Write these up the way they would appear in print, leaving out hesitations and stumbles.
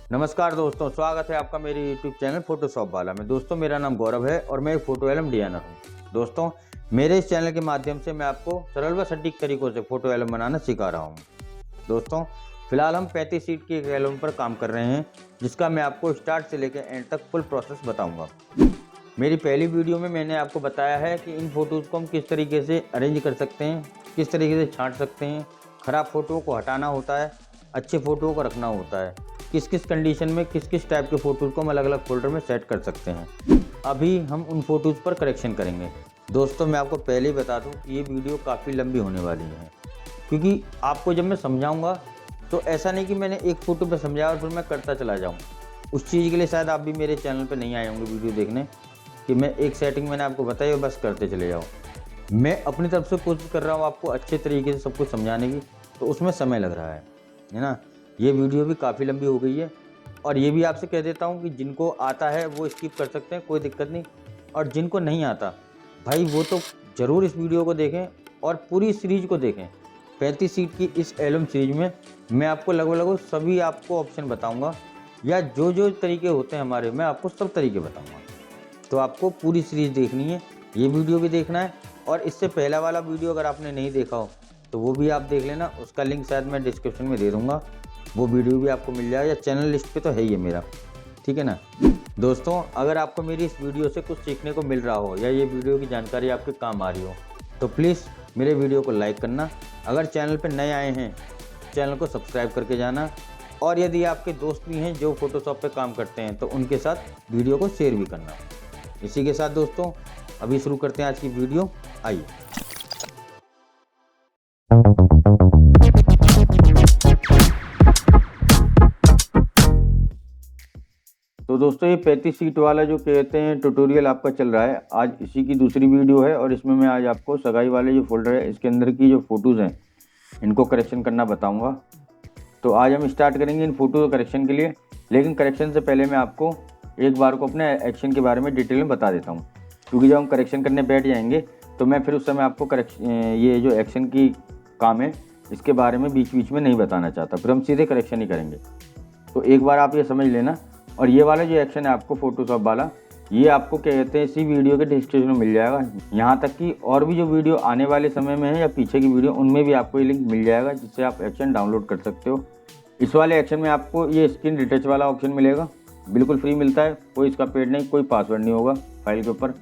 नमस्कार दोस्तों, स्वागत है आपका मेरे YouTube चैनल फोटोशॉप वाला में। दोस्तों, मेरा नाम गौरव है और मैं एक फोटो एल्बम डिजाइनर हूं। दोस्तों, मेरे इस चैनल के माध्यम से मैं आपको सरल व सटीक तरीकों से फोटो एल्बम बनाना सिखा रहा हूं। दोस्तों, फिलहाल हम 35 सीट की एक एल्बम पर काम कर रहे हैं, जिसका मैं आपको स्टार्ट से लेकर एंड तक फुल प्रोसेस बताऊँगा। मेरी पहली वीडियो में मैंने आपको बताया है कि इन फ़ोटोज़ को हम किस तरीके से अरेंज कर सकते हैं, किस तरीके से छाँट सकते हैं, ख़राब फ़ोटो को हटाना होता है, अच्छे फ़ोटो को रखना होता है, किस किस कंडीशन में किस किस टाइप के फ़ोटोज़ को हम अलग अलग फ़ोल्डर में सेट कर सकते हैं। अभी हम उन फ़ोटोज़ पर करेक्शन करेंगे। दोस्तों, मैं आपको पहले ही बता दूँ कि ये वीडियो काफ़ी लंबी होने वाली है, क्योंकि आपको जब मैं समझाऊँगा तो ऐसा नहीं कि मैंने एक फ़ोटो पर समझाया और फिर मैं करता चला जाऊँ। उस चीज़ के लिए शायद आप भी मेरे चैनल पर नहीं आए होंगे वीडियो देखने कि मैं एक सेटिंग मैंने आपको बताई और बस करते चले जाओ। मैं अपनी तरफ से कोशिश कर रहा हूँ आपको अच्छे तरीके से सब कुछ समझाने की, तो उसमें समय लग रहा है ना? ये वीडियो भी काफ़ी लंबी हो गई है और ये भी आपसे कह देता हूँ कि जिनको आता है वो स्किप कर सकते हैं, कोई दिक्कत नहीं। और जिनको नहीं आता भाई, वो तो ज़रूर इस वीडियो को देखें और पूरी सीरीज़ को देखें। 35 सीट की इस एल्बम सीरीज में मैं आपको लगभग सभी आपको ऑप्शन बताऊँगा, या जो जो तरीके होते हैं हमारे, मैं आपको सब तरीके बताऊँगा। तो आपको पूरी सीरीज़ देखनी है, ये वीडियो भी देखना है और इससे पहला वाला वीडियो अगर आपने नहीं देखा हो तो वो भी आप देख लेना। उसका लिंक शायद मैं डिस्क्रिप्शन में दे दूँगा, वो वीडियो भी आपको मिल जाएगा, या चैनल लिस्ट पे तो है ही है मेरा, ठीक है ना। दोस्तों, अगर आपको मेरी इस वीडियो से कुछ सीखने को मिल रहा हो या ये वीडियो की जानकारी आपके काम आ रही हो तो प्लीज़ मेरे वीडियो को लाइक करना। अगर चैनल पर नए आए हैं, चैनल को सब्सक्राइब करके जाना। और यदि आपके दोस्त भी हैं जो फोटोशॉप पे काम करते हैं तो उनके साथ वीडियो को शेयर भी करना। इसी के साथ दोस्तों, अभी शुरू करते हैं आज की वीडियो, आइए। तो दोस्तों, ये 35 सीट वाला जो कहते हैं ट्यूटोरियल आपका चल रहा है, आज इसी की दूसरी वीडियो है और इसमें मैं आज आपको सगाई वाले जो फोल्डर है इसके अंदर की जो फ़ोटोज़ हैं इनको करेक्शन करना बताऊंगा। तो आज हम स्टार्ट करेंगे इन फ़ोटो करेक्शन के लिए, लेकिन करेक्शन से पहले मैं आपको एक बार को अपने एक्शन के बारे में डिटेल में बता देता हूँ, क्योंकि जब हम करेक्शन करने बैठ जाएंगे तो मैं फिर उस समय आपको ये जो एक्शन की काम है इसके बारे में बीच बीच में नहीं बताना चाहता, फिर हम सीधे करेक्शन ही करेंगे। तो एक बार आप ये समझ लेना। और ये वाला जो एक्शन है आपको फोटोशॉप वाला, ये आपको क्या कहते हैं इसी वीडियो के डिस्क्रिप्शन में मिल जाएगा। यहाँ तक कि और भी जो वीडियो आने वाले समय में है या पीछे की वीडियो, उनमें भी आपको ये लिंक मिल जाएगा जिससे आप एक्शन डाउनलोड कर सकते हो। इस वाले एक्शन में आपको ये स्क्रीन रिटच वाला ऑप्शन मिलेगा, बिल्कुल फ्री मिलता है, कोई इसका पेड नहीं, कोई पासवर्ड नहीं होगा फाइल के ऊपर।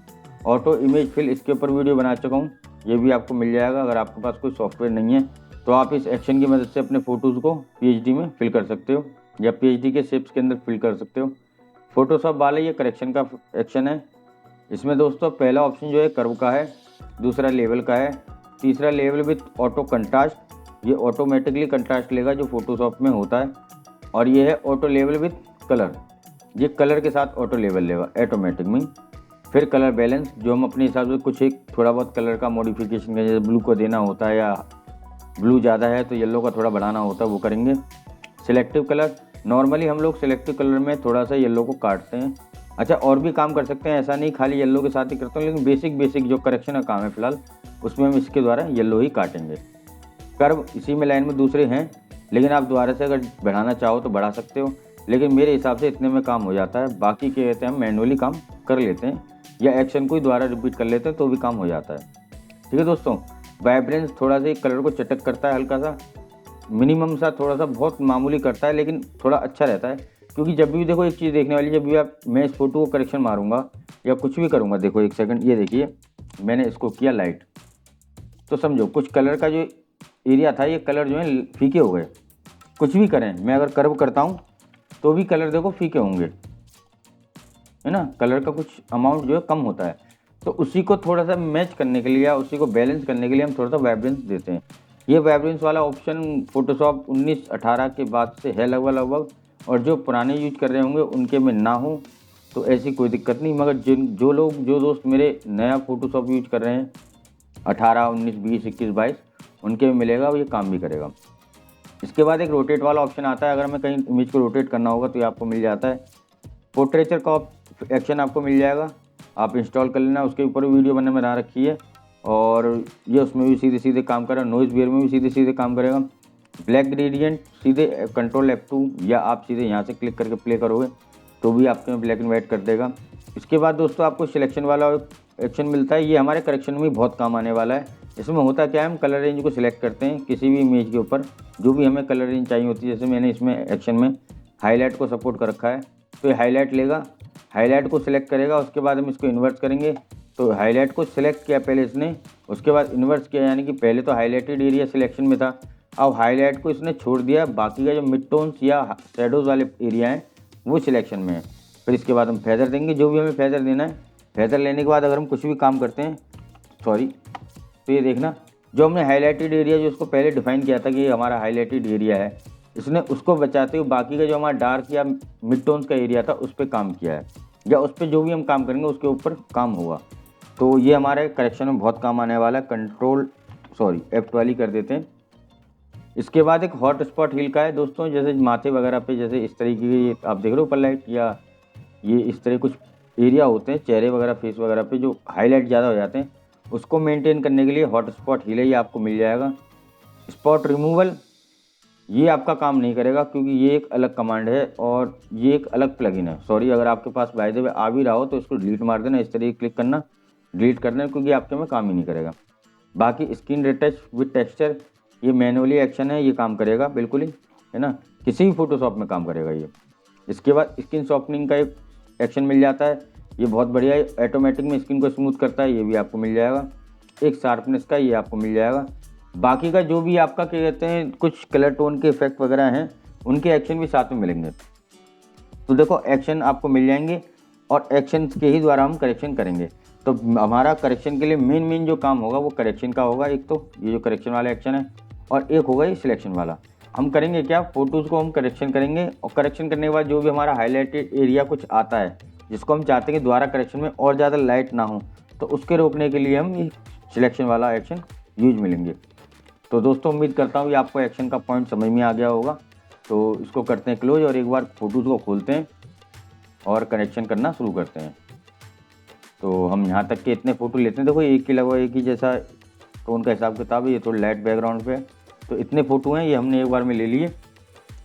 ऑटो इमेज फिल, इसके ऊपर वीडियो बना चुका हूँ, ये भी आपको मिल जाएगा। अगर आपके पास कोई सॉफ्टवेयर नहीं है तो आप इस एक्शन की मदद से अपने फ़ोटोज़ को पीएचडी में फिल कर सकते हो या पीएचडी के शेप्स के अंदर फिल कर सकते हो। फोटोशॉप वाला ये करेक्शन का एक्शन है। इसमें दोस्तों पहला ऑप्शन जो है कर्व का है, दूसरा लेवल का है, तीसरा लेवल विथ ऑटो कंट्रास्ट, ये ऑटोमेटिकली कंट्रास्ट लेगा जो फोटोशॉप में होता है। और ये है ऑटो लेवल विथ कलर, ये कलर के साथ ऑटो लेवल लेगा ऑटोमेटिक में। फिर कलर बैलेंस, जो हम अपने हिसाब से कुछ एक थोड़ा बहुत कलर का मॉडिफिकेशन करें, जैसे ब्लू को देना होता है या ब्लू ज़्यादा है तो येलो का थोड़ा बढ़ाना होता है, वो करेंगे। सिलेक्टिव कलर, नॉर्मली हम लोग सिलेक्टिव कलर में थोड़ा सा येलो को काटते हैं। अच्छा, और भी काम कर सकते हैं, ऐसा नहीं खाली येलो के साथ ही करते हैं, लेकिन बेसिक जो करेक्शन का काम है फिलहाल उसमें हम इसके द्वारा येलो ही काटेंगे। कर्व इसी में लाइन में दूसरे हैं, लेकिन आप दोबारा से अगर बढ़ाना चाहो तो बढ़ा सकते हो, लेकिन मेरे हिसाब से इतने में काम हो जाता है। बाकी के कहते हैं हम मैनुअली काम कर लेते हैं या एक्शन को ही दोबारा रिपीट कर लेते हैं तो भी काम हो जाता है, ठीक है दोस्तों। वाइब्रेंस थोड़ा सा कलर को चटक करता है, हल्का सा मिनिमम सा, थोड़ा सा बहुत मामूली करता है, लेकिन थोड़ा अच्छा रहता है। क्योंकि जब भी देखो एक चीज़ देखने वाली, जब भी मैं इस फोटो को करेक्शन मारूंगा या कुछ भी करूंगा, देखो एक सेकंड, ये देखिए मैंने इसको किया लाइट, तो समझो कुछ कलर का जो एरिया था, ये कलर जो है फीके हो गए। कुछ भी करें, मैं अगर कर्व करता हूँ तो भी कलर देखो फीके होंगे, है ना, कलर का कुछ अमाउंट जो है कम होता है। तो उसी को थोड़ा सा मैच करने के लिए या उसी को बैलेंस करने के लिए हम थोड़ा सा वाइब्रेंस देते हैं। ये वाइब्रेंस वाला ऑप्शन फोटोशॉप 19-18 के बाद से है लगभग, और जो पुराने यूज कर रहे होंगे उनके में ना हो तो ऐसी कोई दिक्कत नहीं। मगर जो दोस्त मेरे नया फोटोशॉप यूज कर रहे हैं 18, 19, 20, 21, 22, उनके में मिलेगा, वो ये काम भी करेगा। इसके बाद एक रोटेट वाला ऑप्शन आता है, अगर हमें कहीं इमेज को रोटेट करना होगा तो ये आपको मिल जाता है। पोर्ट्रेचर का एक्शन आपको मिल जाएगा, आप इंस्टॉल कर लेना, उसके ऊपर वीडियो बनने में बना रखी है और ये उसमें भी सीधे सीधे काम करेगा, नॉइज़ बेयर में भी सीधे सीधे काम करेगा। ब्लैक ग्रेडियंट सीधे कंट्रोल F2 या आप सीधे यहाँ से क्लिक करके प्ले करोगे तो भी आपके में ब्लैक एंड वाइट कर देगा। इसके बाद दोस्तों आपको सिलेक्शन वाला एक्शन मिलता है, ये हमारे करेक्शन में बहुत काम आने वाला है। इसमें होता क्या है, हम कलर रेंज को सिलेक्ट करते हैं किसी भी इमेज के ऊपर, जो भी हमें कलर रेंज चाहिए होती है। जैसे मैंने इसमें एक्शन में हाईलाइट को सपोर्ट कर रखा है, तो ये हाईलाइट लेगा, हाईलाइट को सिलेक्ट करेगा, उसके बाद हम इसको इन्वर्स करेंगे। तो हाईलाइट को सिलेक्ट किया पहले इसने, उसके बाद इन्वर्स किया, यानी कि पहले तो हाईलाइटेड एरिया सिलेक्शन में था, अब हाईलाइट को इसने छोड़ दिया, बाकी का जो मिड टोन्स या शेडोज़ वाले एरिया हैं वो सिलेक्शन में है। फिर इसके बाद हम फेदर देंगे, जो भी हमें फेदर देना है। फेदर लेने के बाद अगर हम कुछ भी काम करते हैं, तो ये देखना जो हमने हाईलाइटेड एरिया जो उसको पहले डिफाइन किया था कि ये हमारा हाईलाइटेड एरिया है, इसने उसको बचाते हुए बाकी का जो हमारा डार्क या मिड टोन्स का एरिया था उस पर काम किया है, या उस पर जो भी हम काम करेंगे उसके ऊपर काम हुआ। तो ये हमारे करेक्शन में बहुत काम आने वाला है। F12 कर देते हैं। इसके बाद एक हॉट स्पॉट हील का है दोस्तों, जैसे माथे वगैरह पे, जैसे इस तरीके के आप देख रहे हो ऊपर लाइट, या ये इस तरह कुछ एरिया होते हैं चेहरे वगैरह, फेस वगैरह पे जो हाईलाइट ज़्यादा हो जाते हैं, उसको मेंटेन करने के लिए हॉट स्पॉट हील है, ये आपको मिल जाएगा। स्पॉट रिमूवल ये आपका काम नहीं करेगा क्योंकि ये एक अलग कमांड है और ये एक अलग प्लगइन है। अगर आपके पास बाय द वे आ भी रहा हो तो इसको डिलीट मार देना, इस तरीके क्लिक करना, डिलीट कर देना, क्योंकि आपके में काम ही नहीं करेगा। बाकी स्क्रीन रिटच विद टेक्सचर ये मैनुअली एक्शन है, ये काम करेगा बिल्कुल ही, है ना, किसी भी फोटोशॉप में काम करेगा ये। इसके बाद स्किन सॉफ्टनिंग का एक एक्शन मिल जाता है, ये बहुत बढ़िया है, ऑटोमेटिक में स्किन को स्मूथ करता है, ये भी आपको मिल जाएगा। एक शार्पनेस का ये आपको मिल जाएगा। बाकी का जो भी आपका क्या कहते हैं कुछ कलर टोन के इफेक्ट वगैरह हैं, उनके एक्शन भी साथ में मिलेंगे। तो देखो एक्शन आपको मिल जाएंगे और एक्शन के ही द्वारा हम करेक्शन करेंगे। तो हमारा करेक्शन के लिए मेन जो काम होगा वो करेक्शन का होगा। एक तो ये जो करेक्शन वाला एक्शन है और एक होगा ये सिलेक्शन वाला। हम करेंगे क्या, फ़ोटोज़ को हम करेक्शन करेंगे और करेक्शन करने के बाद जो भी हमारा हाईलाइटेड एरिया कुछ आता है जिसको हम चाहते हैं कि दोबारा करेक्शन में और ज़्यादा लाइट ना हो, तो उसके रोकने के लिए हम ये सिलेक्शन वाला एक्शन यूज मिलेंगे। तो दोस्तों उम्मीद करता हूँ कि आपको एक्शन का पॉइंट समझ में आ गया होगा। तो इसको करते हैं क्लोज और एक बार फ़ोटोज़ को खोलते हैं और करेक्शन करना शुरू करते हैं। तो हम यहाँ तक के इतने फ़ोटो लेते हैं, देखो एक ही लगभग एक ही जैसा टोन का हिसाब किताब है, ये थोड़ा लाइट बैकग्राउंड पे, तो इतने फ़ोटो हैं ये हमने एक बार में ले लिए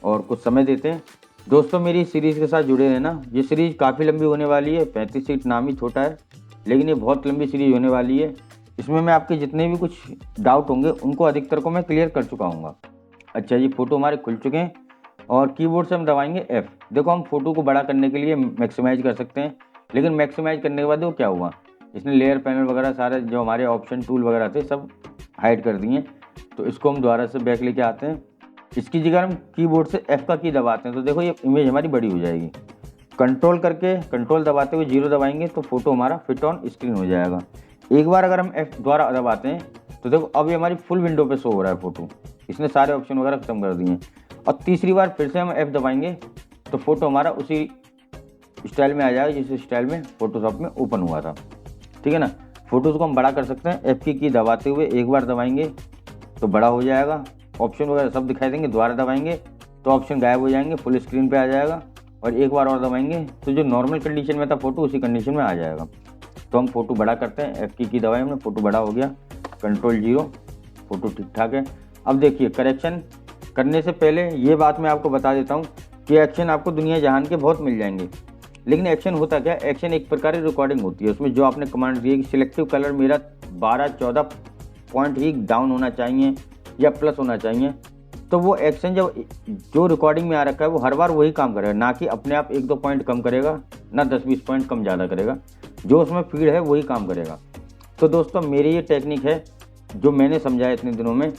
और कुछ समय देते हैं। दोस्तों मेरी सीरीज़ के साथ जुड़े रहना, ये सीरीज़ काफ़ी लंबी होने वाली है, 35 सीट नाम ही छोटा है लेकिन ये बहुत लंबी सीरीज़ होने वाली है। इसमें मैं आपके जितने भी कुछ डाउट होंगे उनको अधिकतर को मैं क्लियर कर चुका हूँ। अच्छा जी, फ़ोटो हमारे खुल चुके हैं और कीबोर्ड से हम दबाएंगे F। देखो हम फ़ोटो को बड़ा करने के लिए मैक्सिमाइज़ कर सकते हैं, लेकिन मैक्सिमाइज़ करने के बाद वो क्या हुआ, इसने लेयर पैनल वगैरह सारे जो हमारे ऑप्शन टूल वगैरह थे सब हाइड कर दिए। तो इसको हम दोबारा से बैक लेके आते हैं, इसकी जगह हम कीबोर्ड से F का की दबाते हैं तो देखो ये इमेज हमारी बड़ी हो जाएगी। कंट्रोल करके कंट्रोल दबाते हुए 0 दबाएंगे तो फ़ोटो हमारा फिट ऑन स्क्रीन हो जाएगा। एक बार अगर हम F द्वारा दबाते हैं तो देखो अब ये हमारी फुल विंडो पे शो हो रहा है फ़ोटो, इसने सारे ऑप्शन वगैरह ख़त्म कर दिए। और तीसरी बार फिर से हम F दबाएंगे तो फ़ोटो हमारा उसी स्टाइल में आ जाएगा जिस स्टाइल में फ़ोटोशॉप में ओपन हुआ था। ठीक है ना, फ़ोटोज़ को हम बड़ा कर सकते हैं, F की दबाते हुए एक बार दबाएंगे तो बड़ा हो जाएगा, ऑप्शन वगैरह सब दिखाई देंगे, दोबारा दबाएंगे तो ऑप्शन गायब हो जाएंगे, फुल स्क्रीन पे आ जाएगा, और एक बार और दबाएंगे तो जो नॉर्मल कंडीशन में था फ़ोटो उसी कंडीशन में आ जाएगा। तो हम फ़ोटो बड़ा करते हैं, F की दबाई हमने, फ़ोटो बड़ा हो गया, कंट्रोल 0, फ़ोटो ठीक ठाक है। अब देखिए करेक्शन करने से पहले ये बात मैं आपको बता देता हूँ कि एक्शन आपको दुनिया जहान के बहुत मिल जाएंगे, लेकिन एक्शन होता क्या है, एक्शन एक प्रकार की रिकॉर्डिंग होती है। उसमें जो आपने कमांड दी है कि सिलेक्टिव कलर मेरा 12-14 पॉइंट ही डाउन होना चाहिए या प्लस होना चाहिए, तो वो एक्शन जब जो रिकॉर्डिंग में आ रखा है वो हर बार वही काम करेगा, ना कि अपने आप 1-2 पॉइंट कम करेगा, ना 10-20 पॉइंट कम ज़्यादा करेगा, जो उसमें फीड है वही काम करेगा। तो दोस्तों मेरी ये टेक्निक है जो मैंने समझा है इतने दिनों में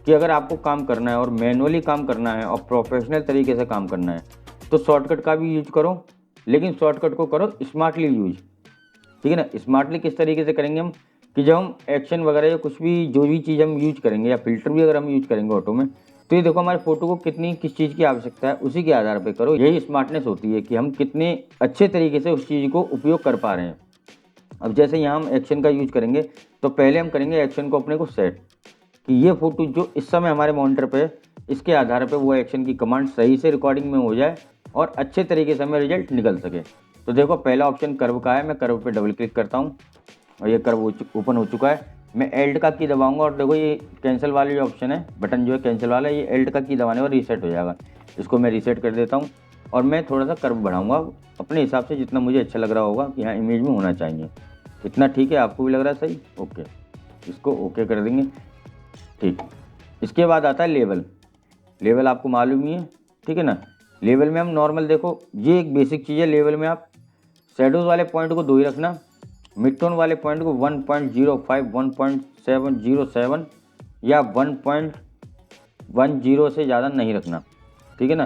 कि अगर आपको काम करना है और मैनुअली काम करना है और प्रोफेशनल तरीके से काम करना है तो शॉर्टकट का भी यूज करो, लेकिन शॉर्टकट को करो स्मार्टली यूज। ठीक है ना, स्मार्टली किस तरीके से करेंगे हम कि जब हम एक्शन वगैरह या कुछ भी जो भी चीज़ हम यूज करेंगे या फिल्टर भी अगर हम यूज करेंगे ऑटो में, तो ये देखो हमारे फ़ोटो को कितनी किस चीज़ की आवश्यकता है उसी के आधार पर करो। यही स्मार्टनेस होती है कि हम कितने अच्छे तरीके से उस चीज़ को उपयोग कर पा रहे हैं। अब जैसे यहाँ हम एक्शन का यूज करेंगे तो पहले हम करेंगे एक्शन को अपने को सेट कि ये फ़ोटो जो इस समय हमारे मॉनिटर पे इसके आधार पे वो एक्शन की कमांड सही से रिकॉर्डिंग में हो जाए और अच्छे तरीके से हमें रिजल्ट निकल सके। तो देखो पहला ऑप्शन कर्व का है, मैं कर्व पे डबल क्लिक करता हूँ और ये कर्व ओपन हो चुका है। मैं एल्ट का की दबाऊंगा और देखो ये कैंसिल वाली जो ऑप्शन है, बटन जो है कैंसिल वाला, ये एल्ट का की दबाने पर रीसेट हो जाएगा। इसको मैं रीसेट कर देता हूँ और मैं थोड़ा सा कर्व बढ़ाऊंगा अपने हिसाब से, जितना मुझे अच्छा लग रहा होगा कि हाँ इमेज में होना चाहिए। इतना ठीक है? आपको भी लग रहा है सही? ओके, इसको ओके कर देंगे। ठीक, इसके बाद आता है लेवल। लेवल आपको मालूम ही है, ठीक है ना। लेवल में हम नॉर्मल, देखो ये एक बेसिक चीज़ है। लेवल में आप शेडोज़ वाले पॉइंट को 2 ही रखना, मिड टोन वाले पॉइंट को 1.05, 1.707 या 1.10 से ज़्यादा नहीं रखना, ठीक है ना,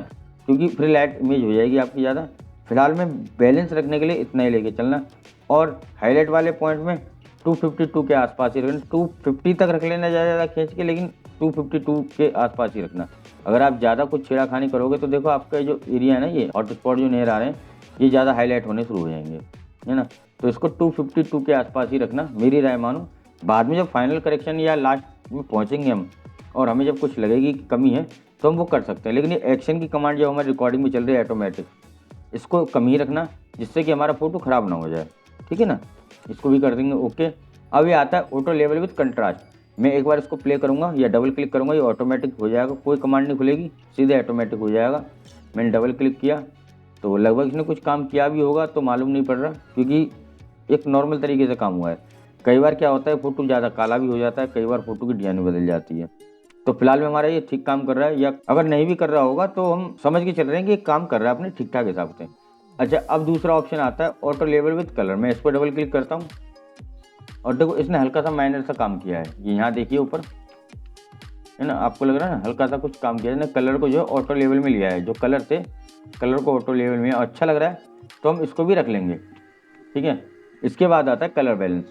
क्योंकि फिर लाइट इमेज हो जाएगी आपकी ज़्यादा। फिलहाल में बैलेंस रखने के लिए इतना ही लेके चलना। और हाईलाइट वाले पॉइंट में 252 के आसपास ही रखना। 250 तक रख लेना ज़्यादा खींच के, लेकिन 252 के आसपास ही रखना। अगर आप ज़्यादा कुछ छेड़ाखानी करोगे तो देखो आपका जो एरिया है ना, ये हॉटस्पॉट जो नज़र आ रहे हैं, ये ज़्यादा हाईलाइट होने शुरू हो जाएंगे, है ना। तो इसको 252 के आसपास ही रखना, मेरी राय मानो। बाद में जब फाइनल करेक्शन या लास्ट में पहुँचेंगे हम और हमें जब कुछ लगेगी कि कमी है तो हम वो कर सकते हैं। लेकिन ये एक्शन की कमांड जब हमारी रिकॉर्डिंग में चल रही है ऑटोमेटिक, इसको कम ही रखना जिससे कि हमारा फ़ोटो ख़राब ना हो जाए, ठीक है ना। इसको भी कर देंगे ओके। अब ये आता है ऑटो लेवल विद कंट्रास्ट। मैं एक बार इसको प्ले करूँगा या डबल क्लिक करूँगा, ये ऑटोमेटिक हो जाएगा, कोई कमांड नहीं खुलेगी, सीधे ऑटोमेटिक हो जाएगा। मैंने डबल क्लिक किया तो लगभग इसने कुछ काम किया भी होगा तो मालूम नहीं पड़ रहा, क्योंकि एक नॉर्मल तरीके से काम हुआ है। कई बार क्या होता है, फ़ोटो ज़्यादा काला भी हो जाता है, कई बार फ़ोटो की डिज़ाइन बदल जाती है। तो फिलहाल में हमारा ये ठीक काम कर रहा है, या अगर नहीं भी कर रहा होगा तो हम समझ के चल रहे हैं कि ये काम कर रहा है अपने ठीक ठाक हिसाब से। अच्छा, अब दूसरा ऑप्शन आता है ऑटो लेवल विद कलर। मैं इस पर डबल क्लिक करता हूँ और देखो इसने हल्का सा माइनर सा काम किया है। ये यहाँ देखिए ऊपर, है ना, आपको लग रहा है ना हल्का सा कुछ काम किया है। कलर को जो है ऑटो लेवल में लिया है, जो कलर से कलर को ऑटो लेवल में अच्छा लग रहा है तो हम इसको भी रख लेंगे, ठीक है। इसके बाद आता है कलर बैलेंस।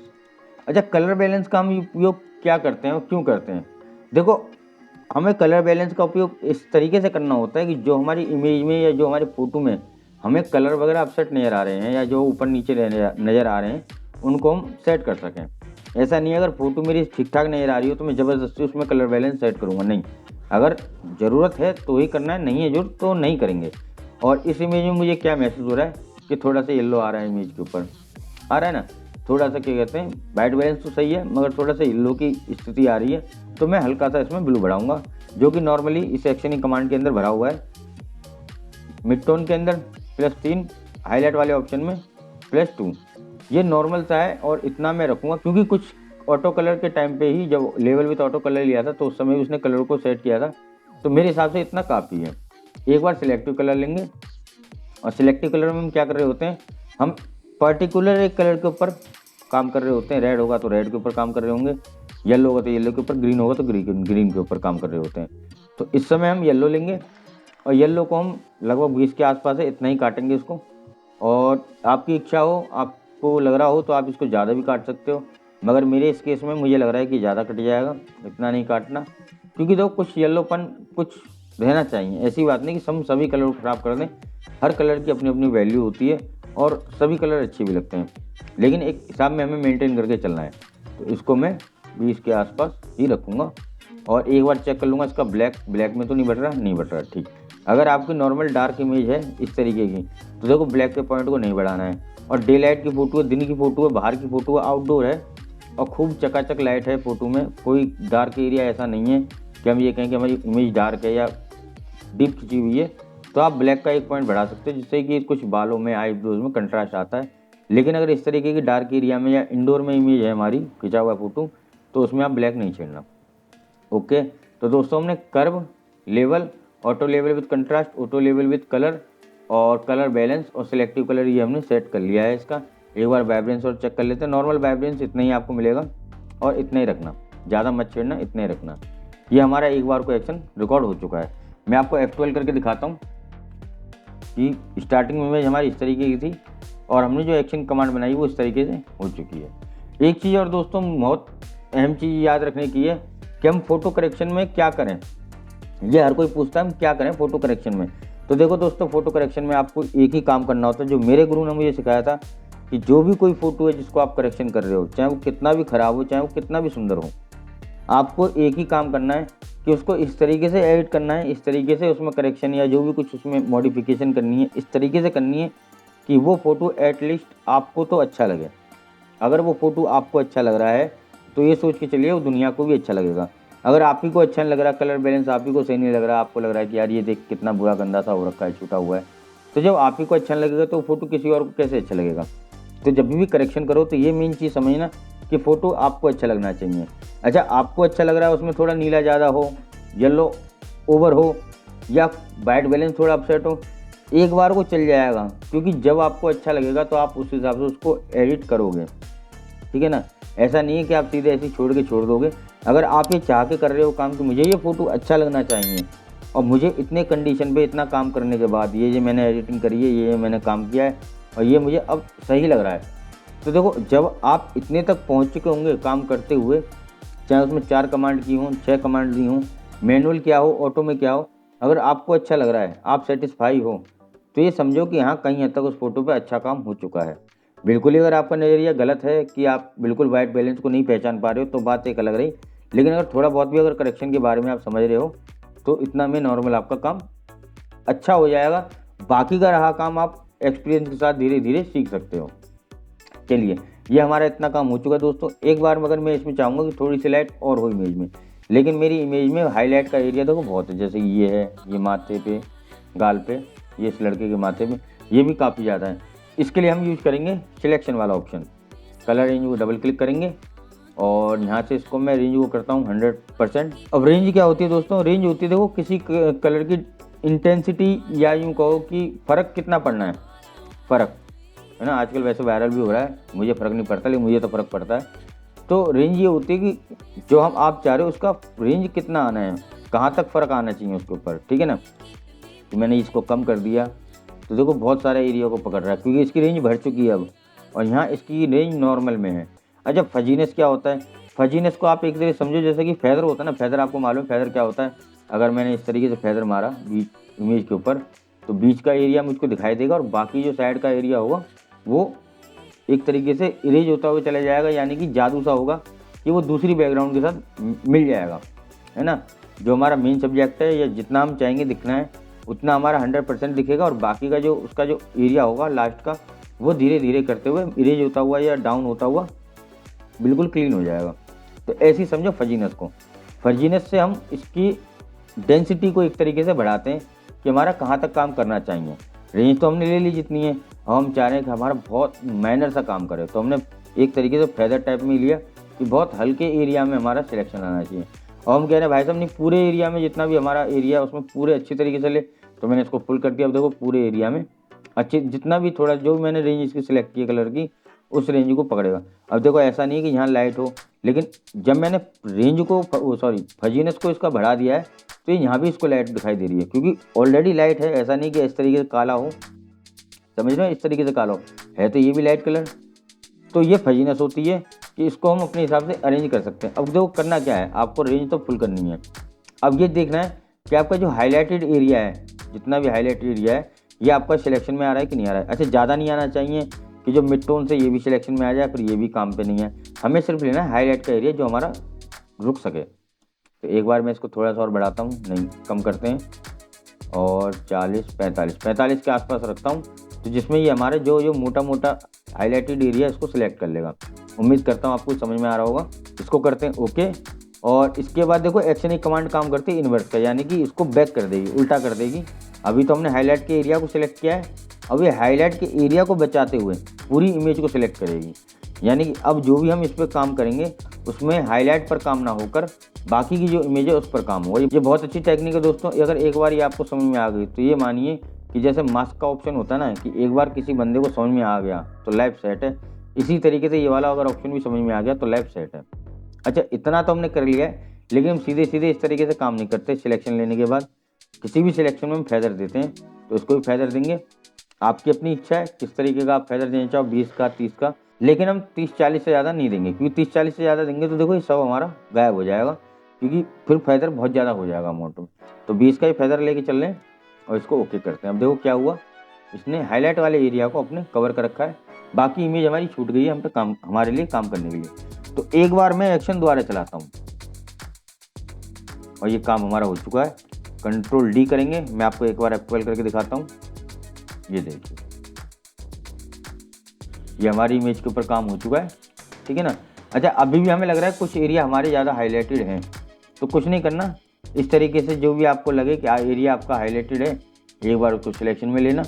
अच्छा, कलर बैलेंस का हम उपयोग क्या करते हैं और क्यों करते हैं? देखो, हमें कलर बैलेंस का उपयोग इस तरीके से करना होता है कि जो हमारी इमेज में या जो हमारी फ़ोटो में हमें कलर वगैरह अपसेट नज़र आ रहे हैं या जो ऊपर नीचे नज़र आ रहे हैं, उनको हम सेट कर सकें। ऐसा नहीं है अगर फ़ोटो मेरी ठीक ठाक नज़र आ रही हो तो मैं ज़बरदस्ती उसमें कलर बैलेंस सेट करूँगा, नहीं। अगर ज़रूरत है तो ही करना है, नहीं है ज़रूरत तो नहीं करेंगे। और इस इमेज में मुझे क्या महसूस हो रहा है कि थोड़ा सा येलो आ रहा है, इमेज के ऊपर आ रहा है ना, थोड़ा सा क्या कहते हैं, वाइट बैलेंस तो सही है मगर थोड़ा सा येलो की स्थिति आ रही है, तो मैं हल्का सा इसमें ब्लू बढ़ाऊंगा, जो कि नॉर्मली इस एक्शन कमांड के अंदर भरा हुआ है। मिड टोन के अंदर +3, हाईलाइट वाले ऑप्शन में +2। ये नॉर्मल सा है और इतना मैं रखूँगा क्योंकि कुछ ऑटो कलर के टाइम पे ही जब लेवल विथ ऑटो कलर लिया था तो उस समय भी उसने कलर को सेट किया था, तो मेरे हिसाब से इतना काफ़ी है। एक बार सिलेक्टिव कलर लेंगे और सिलेक्टिव कलर में हम क्या कर रहे होते हैं, हम पर्टिकुलर एक कलर के ऊपर काम कर रहे होते हैं। रेड होगा तो रेड के ऊपर काम कर रहे होंगे, येलो होगा तो येलो के ऊपर, ग्रीन होगा तो ग्रीन के ऊपर काम कर रहे होते हैं। तो इस समय हम येलो लेंगे और येलो को हम लगभग 20 के आसपास है, इतना ही काटेंगे इसको। और आपकी इच्छा हो, आपको लग रहा हो तो आप इसको ज़्यादा भी काट सकते हो, मगर मेरे इस केस में मुझे लग रहा है कि ज़्यादा कट जाएगा, इतना नहीं काटना, क्योंकि देखो कुछ येलोपन कुछ रहना चाहिए। ऐसी बात नहीं कि हम सभी कलर को ख़राब कर दें, हर कलर की अपनी अपनी वैल्यू होती है और सभी कलर अच्छे भी लगते हैं, लेकिन एक हिसाब में हमें मेंटेन करके चलना है। तो इसको मैं 20 के आसपास ही रखूँगा और एक बार चेक कर लूँगा इसका ब्लैक में तो नहीं बढ़ रहा, नहीं बढ़ रहा, ठीक। अगर आपकी नॉर्मल डार्क इमेज है इस तरीके की तो देखो ब्लैक के पॉइंट को नहीं बढ़ाना है। और डे लाइट की फ़ोटो है, दिन की फ़ोटो है, बाहर की फ़ोटो है, आउटडोर है और खूब चकाचक लाइट है फ़ोटो में, कोई डार्क एरिया ऐसा नहीं है कि हम ये कहें कि हमारी इमेज डार्क है या डीप खिंची हुई है, तो आप ब्लैक का 1 पॉइंट बढ़ा सकते हैं जिससे कि कुछ बालों में, आईब्रोज में कंट्रास्ट आता है। लेकिन अगर इस तरीके की डार्क एरिया में या इंडोर में इमेज है हमारी खिंचा हुआ फ़ोटो, तो उसमें आप ब्लैक नहीं छेड़ना, ओके। तो दोस्तों हमने curve, level, auto level with contrast, auto level with colour और कलर बैलेंस और सिलेक्टिव कलर ये हमने सेट कर लिया है इसका। एक बार वाइब्रेंस और चेक कर लेते हैं। नॉर्मल वाइब्रेंस इतना ही आपको मिलेगा और इतना ही रखना, ज़्यादा मत छेड़ना, इतना ही रखना। ये हमारा एक बार को एक्शन रिकॉर्ड हो चुका है। मैं आपको F12 करके दिखाता हूँ कि स्टार्टिंग में इमेज हमारी इस तरीके की थी और हमने जो एक्शन कमांड बनाई वो इस तरीके से हो चुकी है। एक चीज़ और दोस्तों बहुत अहम चीज़ याद रखने की है कि हम फ़ोटो करेक्शन में क्या करें। ये हर कोई पूछता है हम क्या करें फ़ोटो करेक्शन में। तो देखो दोस्तों, फ़ोटो करेक्शन में आपको एक ही काम करना होता है जो मेरे गुरु ने मुझे सिखाया था कि जो भी कोई फ़ोटो है जिसको आप करेक्शन कर रहे हो, चाहे वो कितना भी ख़राब हो, चाहे वो कितना भी सुंदर हो, आपको एक ही काम करना है कि उसको इस तरीके से एडिट करना है, इस तरीके से उसमें करेक्शन या जो भी कुछ उसमें मॉडिफिकेशन करनी है इस तरीके से करनी है कि वो फ़ोटो एटलीस्ट आपको तो अच्छा लगे। अगर वो फ़ोटो आपको अच्छा लग रहा है तो ये सोच के चलिए वो दुनिया को भी अच्छा लगेगा। अगर आप ही को अच्छा नहीं लग रहा, कलर बैलेंस आप ही को सही नहीं लग रहा, आपको लग रहा है कि यार ये देख कितना बुरा गंदा सा हो रखा है, छूटा हुआ है, तो जब आप ही को अच्छा नहीं लगेगा तो फोटो किसी और को कैसे अच्छा लगेगा। तो जब भी करेक्शन करो तो ये मेन चीज़ समझना कि फ़ोटो आपको अच्छा लगना चाहिए। अच्छा, आपको अच्छा लग रहा है उसमें थोड़ा नीला ज़्यादा हो, येलो ओवर हो, या वाइट बैलेंस थोड़ा अपसेट हो, एक बार को चल जाएगा, क्योंकि जब आपको अच्छा लगेगा तो आप उस हिसाब से उसको एडिट करोगे, ठीक है ना। ऐसा नहीं है कि आप सीधे ऐसे छोड़ के छोड़ दोगे। अगर आप ये चाह के कर रहे हो काम कि मुझे ये फ़ोटो अच्छा लगना चाहिए और मुझे इतने कंडीशन पे इतना काम करने के बाद ये मैंने एडिटिंग करी है, ये मैंने काम किया है और ये मुझे अब सही लग रहा है, तो देखो जब आप इतने तक पहुंच चुके होंगे काम करते हुए, चाहे उसमें 4 कमांड की हों, 6 कमांड दी हों, मैनुअल क्या हो, ऑटो में क्या हो, अगर आपको अच्छा लग रहा है, आप सेटिस्फाई हो, तो ये समझो कि हाँ कहीं हद तक उस फोटो पे अच्छा काम हो चुका है। बिल्कुल ही अगर आपका नज़रिया गलत है कि आप बिल्कुल वाइट बैलेंस को नहीं पहचान पा रहे हो तो बात एक अलग रही, लेकिन अगर थोड़ा बहुत भी अगर करेक्शन के बारे में आप समझ रहे हो तो इतना में नॉर्मल आपका काम अच्छा हो जाएगा। बाकी का रहा काम आप एक्सपीरियंस के साथ धीरे धीरे सीख सकते हो। चलिए, ये हमारा इतना काम हो चुका है दोस्तों। एक बार मगर मैं इसमें चाहूँगा कि थोड़ी सी लाइट और हो इमेज में, लेकिन मेरी इमेज में हाईलाइट का एरिया देखो बहुत है, जैसे ये है, ये माथे पे, गाल पे, ये इस लड़के के माथे पे, ये भी काफ़ी ज़्यादा है। इसके लिए हम यूज़ करेंगे सिलेक्शन वाला ऑप्शन, कलर रेंज को डबल क्लिक करेंगे और यहाँ से इसको मैं रेंज को करता हूँ 100%। अब रेंज क्या होती है दोस्तों, रेंज होती है देखो किसी कलर की इंटेंसिटी, या यूँ कहो कि फ़र्क कितना पड़ना है, फ़र्क है ना। आजकल वैसे वायरल भी हो रहा है, मुझे फ़र्क नहीं पड़ता लेकिन मुझे तो फ़र्क पड़ता है। तो रेंज ये होती है कि जो हम आप चाह रहे हो उसका रेंज कितना आना है, कहाँ तक फ़र्क आना चाहिए उसके ऊपर, ठीक है ना। तो मैंने इसको कम कर दिया तो देखो बहुत सारे एरिया को पकड़ रहा है क्योंकि इसकी रेंज बढ़ चुकी है अब, और यहाँ इसकी रेंज नॉर्मल में है। अच्छा, फजीनेस क्या होता है, फजीनेस को आप एक तरीके समझो जैसे कि फेदर होता है ना, फेदर आपको मालूम है फेदर क्या होता है। अगर मैंने इस तरीके से फेदर मारा बीच इमेज के ऊपर तो बीच का एरिया मुझको दिखाई देगा और बाकी जो साइड का एरिया होगा वो एक तरीके से इरेज होता हुआ चला जाएगा, यानी कि जादू सा होगा कि वो दूसरी बैकग्राउंड के साथ मिल जाएगा, है ना। जो हमारा मेन सब्जेक्ट है या जितना हम चाहेंगे दिखना है उतना हमारा 100% दिखेगा और बाकी का जो उसका जो एरिया होगा लास्ट का वो धीरे धीरे करते हुए इरेज होता हुआ या डाउन होता हुआ बिल्कुल क्लीन हो जाएगा। तो ऐसी समझो फजीनेस को। फजीनेस से हम इसकी डेंसिटी को एक तरीके से बढ़ाते हैं कि हमारा कहाँ तक काम करना चाहिए। रेंज तो हमने ले ली जितनी है, और हम चाह रहे हैं कि हमारा बहुत माइनर सा काम करे, तो हमने एक तरीके से फेदर टाइप में लिया कि बहुत हल्के एरिया में हमारा सिलेक्शन आना चाहिए। और हम कह रहे हैं भाई साहब नहीं, पूरे एरिया में जितना भी हमारा एरिया है उसमें पूरे अच्छी तरीके से ले, तो मैंने इसको फुल कर दिया। अब देखो पूरे एरिया में अच्छे जितना भी थोड़ा जो मैंने रेंज इसकी सिलेक्ट की कलर की उस रेंज को पकड़ेगा। अब देखो ऐसा नहीं है कि यहाँ लाइट हो, लेकिन जब मैंने रेंज को फजीनेस को इसका बढ़ा दिया है तो यहाँ भी इसको लाइट दिखाई दे रही है क्योंकि ऑलरेडी लाइट है। ऐसा नहीं कि इस तरीके से काला हो, समझ रहे हो, इस तरीके से काला हो है तो ये भी लाइट कलर। तो ये फजीनेस होती है कि इसको हम अपने हिसाब से अरेंज कर सकते हैं। अब देखो करना क्या है, आपको रेंज तो फुल करनी है। अब ये देखना है कि आपका जो हाईलाइटेड एरिया है, जितना भी हाईलाइटेड एरिया है ये आपका सिलेक्शन में आ रहा है कि नहीं आ रहा है। अच्छा, ज़्यादा नहीं आना चाहिए कि जो मिड टोन से ये भी सिलेक्शन में आ जाए फिर ये भी काम पे नहीं है। हमें सिर्फ लेना है हाईलाइट का एरिया जो हमारा रुक सके। तो एक बार मैं इसको थोड़ा सा और बढ़ाता हूँ, नहीं कम करते हैं, और 45 के आसपास रखता हूँ, तो जिसमें ये हमारे जो मोटा मोटा हाईलाइटेड एरिया इसको सिलेक्ट कर लेगा। उम्मीद करता हूँ आपको समझ में आ रहा होगा। इसको करते हैं ओके, और इसके बाद देखो एक्शन एक कमांड काम करते हैं इन्वर्स का, यानी कि इसको बैक कर देगी, उल्टा कर देगी। अभी तो हमने हाईलाइट के एरिया को सिलेक्ट किया है, अब ये हाईलाइट के एरिया को बचाते हुए पूरी इमेज को सिलेक्ट करेगी। यानी कि अब जो भी हम इस पर काम करेंगे उसमें हाईलाइट पर काम ना होकर बाकी की जो इमेज है उस पर काम होगा। ये बहुत अच्छी टेक्निक है दोस्तों। अगर एक बार ये आपको समझ में आ गई तो ये मानिए कि जैसे मास्क का ऑप्शन होता है ना कि एक बार किसी बंदे को समझ में आ गया तो लाइफ सेट है, इसी तरीके से ये वाला अगर ऑप्शन भी समझ में आ गया तो लाइफ सेट है। अच्छा, इतना तो हमने कर लिया है, लेकिन हम सीधे सीधे इस तरीके से काम नहीं करते। सिलेक्शन लेने के बाद किसी भी सिलेक्शन में हम फेदर देते हैं तो उसको भी फेदर देंगे। आपकी अपनी इच्छा है किस तरीके का आप फेदर देना चाहो, 20 का 30 का, लेकिन हम 30-40 से ज़्यादा नहीं देंगे, क्योंकि 30-40 से ज़्यादा देंगे तो देखो ये सब हमारा गायब हो जाएगा, क्योंकि फिर फेदर बहुत ज़्यादा हो जाएगा अमाउंट में। तो 20 का ही फेदर लेके चल रहे हैं और इसको ओके करते हैं। अब देखो क्या हुआ, इसने हाईलाइट वाले एरिया को अपने कवर कर रखा है, बाकी इमेज हमारी छूट गई है हम पे काम, हमारे लिए काम करने के लिए। तो एक बार मैं एक्शन दोबारा चलाता हूँ और ये काम हमारा हो चुका है। कंट्रोल डी करेंगे, मैं आपको एक बार F12 करके दिखाता हूँ। ये देखिए ये हमारी इमेज के ऊपर काम हो चुका है, ठीक है ना। अच्छा, अभी भी हमें लग रहा है कुछ एरिया हमारे ज़्यादा हाईलाइटेड हैं, तो कुछ नहीं करना, इस तरीके से जो भी आपको लगे कि एरिया आपका हाईलाइटेड है, एक बार उसको सिलेक्शन में लेना,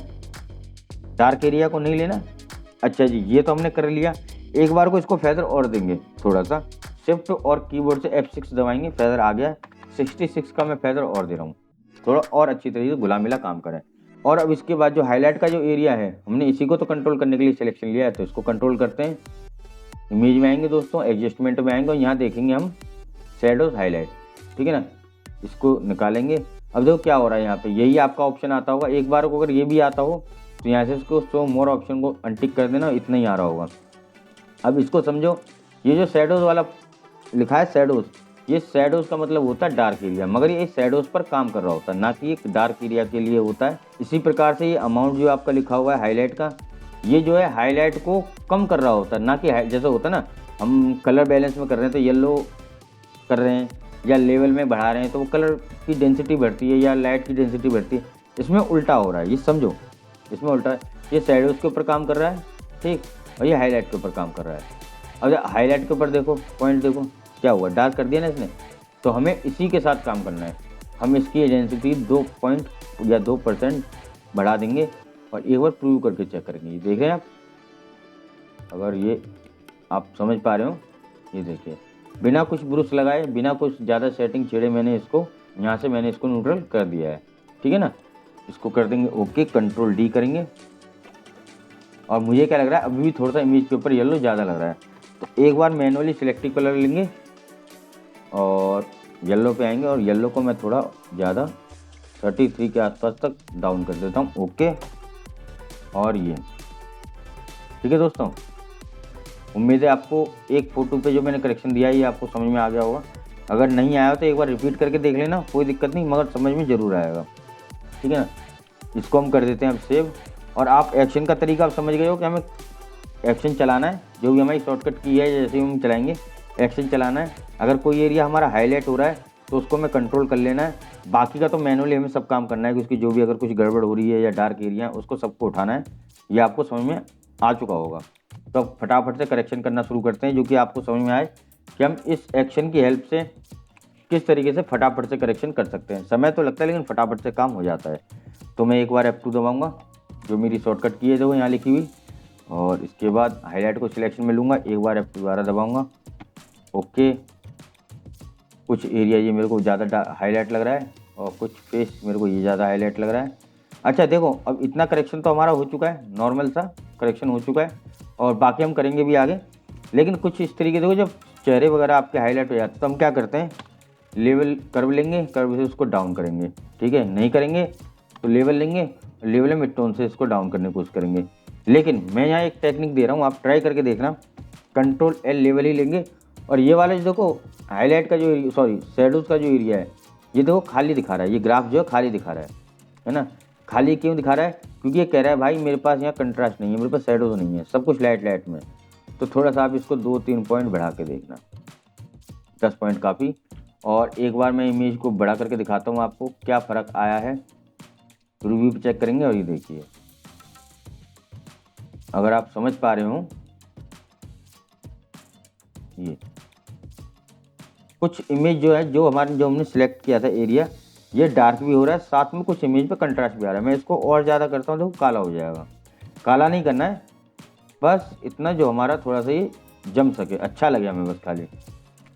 डार्क एरिया को नहीं लेना। अच्छा जी, ये तो हमने कर लिया। एक बार को इसको फेदर और देंगे थोड़ा सा, शिफ्ट और कीबोर्ड से F6 दबाएंगे, फेदर आ गया 66 का मैं फेदर और दे रहा हूँ, थोड़ा और अच्छी तरीके से घुला मिला काम करें। और अब इसके बाद जो हाईलाइट का जो एरिया है, हमने इसी को तो कंट्रोल करने के लिए सिलेक्शन लिया है, तो इसको कंट्रोल करते हैं। इमेज में आएंगे दोस्तों, एडजस्टमेंट में आएंगे और यहाँ देखेंगे हम शैडोज हाईलाइट, ठीक है ना, इसको निकालेंगे। अब देखो क्या हो रहा है यहाँ पे, यही आपका ऑप्शन आता होगा। एक बार को अगर ये भी आता हो तो यहाँ से इसको शो मोर ऑप्शन को अनटिक कर देना, इतना ही आ रहा होगा। अब इसको समझो, ये जो शैडोज वाला लिखा है शैडोज, ये शैडोज का मतलब होता है डार्क एरिया, मगर ये शैडोज पर काम कर रहा होता है, ना कि एक डार्क एरिया के लिए होता है। इसी प्रकार से ये अमाउंट जो आपका लिखा हुआ है हाईलाइट का, ये जो है हाईलाइट को कम कर रहा होता है, ना कि जैसे होता है ना हम कलर बैलेंस में कर रहे हैं तो येलो कर रहे हैं या लेवल में बढ़ा रहे हैं तो वो कलर की डेंसिटी बढ़ती है या लाइट की डेंसिटी बढ़ती है, इसमें उल्टा हो रहा है, ये समझो, इसमें उल्टा है। ये शैडोज के ऊपर काम कर रहा है, ठीक, और ये हाईलाइट के ऊपर काम कर रहा है। अब हाईलाइट के ऊपर देखो, पॉइंट देखो क्या हुआ, डार्क कर दिया ना इसने, तो हमें इसी के साथ काम करना है। हम इसकी डेंसिटी 2 पॉइंट या 2% बढ़ा देंगे और एक बार प्रूव करके चेक करेंगे। ये देख रहे हैं आप, अगर ये आप समझ पा रहे हो, ये देखिए बिना कुछ ब्रश लगाए, बिना कुछ ज़्यादा सेटिंग छेड़े, मैंने इसको यहाँ से मैंने इसको न्यूट्रल कर दिया है, ठीक है ना। इसको कर देंगे ओके, कंट्रोल डी करेंगे। और मुझे क्या लग रहा है, अभी भी थोड़ा सा इमेज के ऊपर येलो ज़्यादा लग रहा है, तो एक बार मैनुअली सिलेक्टिव कलर लेंगे और येलो पे आएंगे और येलो को मैं थोड़ा ज़्यादा 33 के आसपास तक डाउन कर देता हूँ, ओके। और ये ठीक है दोस्तों, उम्मीद है आपको एक फ़ोटो पे जो मैंने करेक्शन दिया है ये आपको समझ में आ गया होगा। अगर नहीं आया तो एक बार रिपीट करके देख लेना, कोई दिक्कत नहीं, मगर समझ में ज़रूर आएगा, ठीक है ना। इसको हम कर देते हैं अब सेव। और आप एक्शन का तरीका आप समझ गए हो कि हमें एक्शन चलाना है, जो भी हमारी शॉर्टकट की है जैसे हम चलाएंगे, एक्शन चलाना है। अगर कोई एरिया हमारा हाईलाइट हो रहा है तो उसको मैं कंट्रोल कर लेना है, बाकी का तो मैनुअली हमें सब काम करना है कि उसकी जो भी अगर कुछ गड़बड़ हो रही है या डार्क एरिया उसको सबको उठाना है। ये आपको समझ में आ चुका होगा, तो अब फटाफट से करेक्शन करना शुरू करते हैं, जो कि आपको समझ में आए कि हम इस एक्शन की हेल्प से किस तरीके से फटाफट से करेक्शन कर सकते हैं। समय तो लगता है लेकिन फटाफट से काम हो जाता है। तो मैं एक बार F2 दबाऊँगा, जो मेरी शॉर्टकट की है जो यहाँ लिखी हुई, और इसके बाद हाईलाइट को सिलेक्शन में लूँगा, एक बार F2 दोबारा दबाऊँगा, ओके। कुछ एरिया ये मेरे को ज़्यादा हाईलाइट लग रहा है और कुछ फेस मेरे को ये ज़्यादा हाईलाइट लग रहा है। अच्छा देखो, अब इतना करेक्शन तो हमारा हो चुका है, नॉर्मल सा करेक्शन हो चुका है, और बाकी हम करेंगे भी आगे। लेकिन कुछ इस तरीके देखो, जब चेहरे वगैरह आपके हाईलाइट हो जाते हैं तो हम क्या करते हैं, लेवल कर्व लेंगे, कर्व से उसको डाउन करेंगे, ठीक है। नहीं करेंगे तो लेवल लेंगे, लेवल मिड टोन से इसको डाउन करने की कोशिश करेंगे। लेकिन मैं यहाँ एक टेक्निक दे रहा हूँ, आप ट्राई करके देखना, कंट्रोल L लेवल ही लेंगे, और ये वाला जो देखो हाईलाइट का जो शैडोज का जो एरिया है, ये देखो खाली दिखा रहा है, ये ग्राफ जो है खाली दिखा रहा है ना। खाली क्यों दिखा रहा है, क्योंकि ये कह रहा है भाई मेरे पास यहाँ कंट्रास्ट नहीं है, मेरे पास शैडोज नहीं है, सब कुछ लाइट लाइट में। तो थोड़ा सा आप इसको 2-3 पॉइंट बढ़ा के देखना, 10 पॉइंट काफ़ी। और एक बार मैं इमेज को बढ़ा करके दिखाता हूँ आपको क्या फ़र्क आया है, रिव्यू पे चेक करेंगे। और ये देखिए, अगर आप समझ पा रहे हो, ये कुछ इमेज जो है जो हमने सिलेक्ट किया था एरिया, ये डार्क भी हो रहा है, साथ में कुछ इमेज पे कंट्रास्ट भी आ रहा है। मैं इसको और ज़्यादा करता हूँ, देखो काला हो जाएगा। काला नहीं करना है, बस इतना जो हमारा थोड़ा सा ये जम सके, अच्छा लगे हमें, बस खाली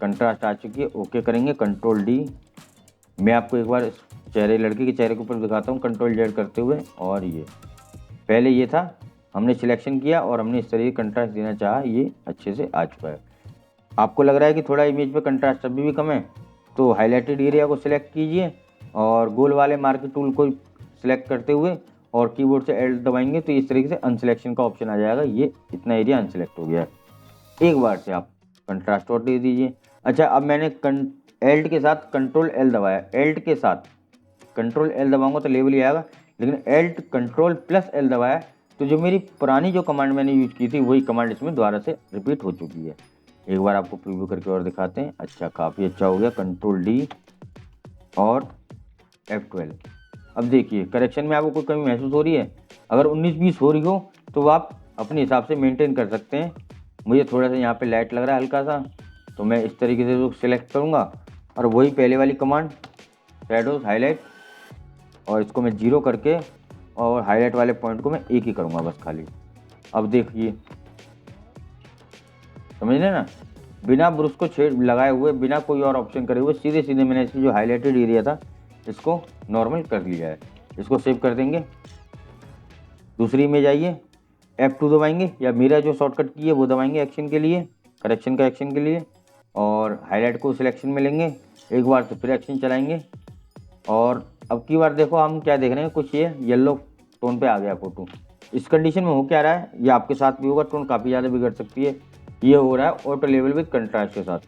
कंट्रास्ट आ चुकी है, ओके करेंगे, कंट्रोल डी। मैं आपको एक बार चेहरे, लड़के के चेहरे के ऊपर दिखाता हूँ कंट्रोल जेड करते हुए। और ये पहले ये था, हमने सिलेक्शन किया और हमने इस तरीके कंट्रास्ट देना चाहा, ये अच्छे से आ चुका है। आपको लग रहा है कि थोड़ा इमेज पे कंट्रास्ट अभी भी कम है, तो हाईलाइटेड एरिया को सिलेक्ट कीजिए और गोल वाले मार्कर टूल को सिलेक्ट करते हुए और कीबोर्ड से L दबाएंगे तो इस तरीके से अनसिलेक्शन का ऑप्शन आ जाएगा। ये इतना एरिया अनसिलेक्ट हो गया है। एक बार से आप कंट्रास्ट और दे दीजिए। अच्छा, अब मैंने Alt के साथ कंट्रोल L दबाया, Alt के साथ कंट्रोल L दबाऊंगा तो लेवल ही आएगा, लेकिन Alt कंट्रोल प्लस L दबाया तो जो मेरी पुरानी जो कमांड मैंने यूज की थी वही कमांड इसमें दोबारा से रिपीट हो चुकी है। एक बार आपको प्रीव्यू करके और दिखाते हैं। अच्छा, काफ़ी अच्छा हो गया, कंट्रोल D और F12। अब देखिए करेक्शन में आपको कोई कमी महसूस हो रही है, अगर 19-20 हो रही हो तो आप अपने हिसाब से मेंटेन कर सकते हैं, मुझे थोड़ा सा यहाँ पे लाइट लग रहा है हल्का सा, तो मैं इस तरीके से उसको सिलेक्ट करूँगा और वही पहले वाली कमांड शैडोज हाईलाइट, और इसको मैं 0 करके और हाईलाइट वाले पॉइंट को मैं 1 ही करूँगा बस खाली। अब देखिए, समझ रहे ना, बिना ब्रश को छेड़ लगाए हुए, बिना कोई और ऑप्शन करे हुए, सीधे सीधे मैंने इसकी जो हाईलाइटेड एरिया था इसको नॉर्मल कर लिया है। इसको सेव कर देंगे। दूसरी इमेज आइए, F2 दबाएंगे या मेरा जो शॉर्टकट की है वो दबाएंगे एक्शन के लिए, करेक्शन का एक्शन के लिए, और हाईलाइट को सिलेक्शन में लेंगे एक बार, तो फिर एक्शन चलाएंगे। और अब की बार देखो हम क्या देख रहे हैं, कुछ ये येलो टोन पे आ गया फोटो। इस कंडीशन में हो क्या रहा है, ये आपके साथ भी होगा, टोन काफ़ी ज़्यादा बिगड़ सकती है। ये हो रहा है ऑटो लेवल विद कंट्रास्ट के साथ,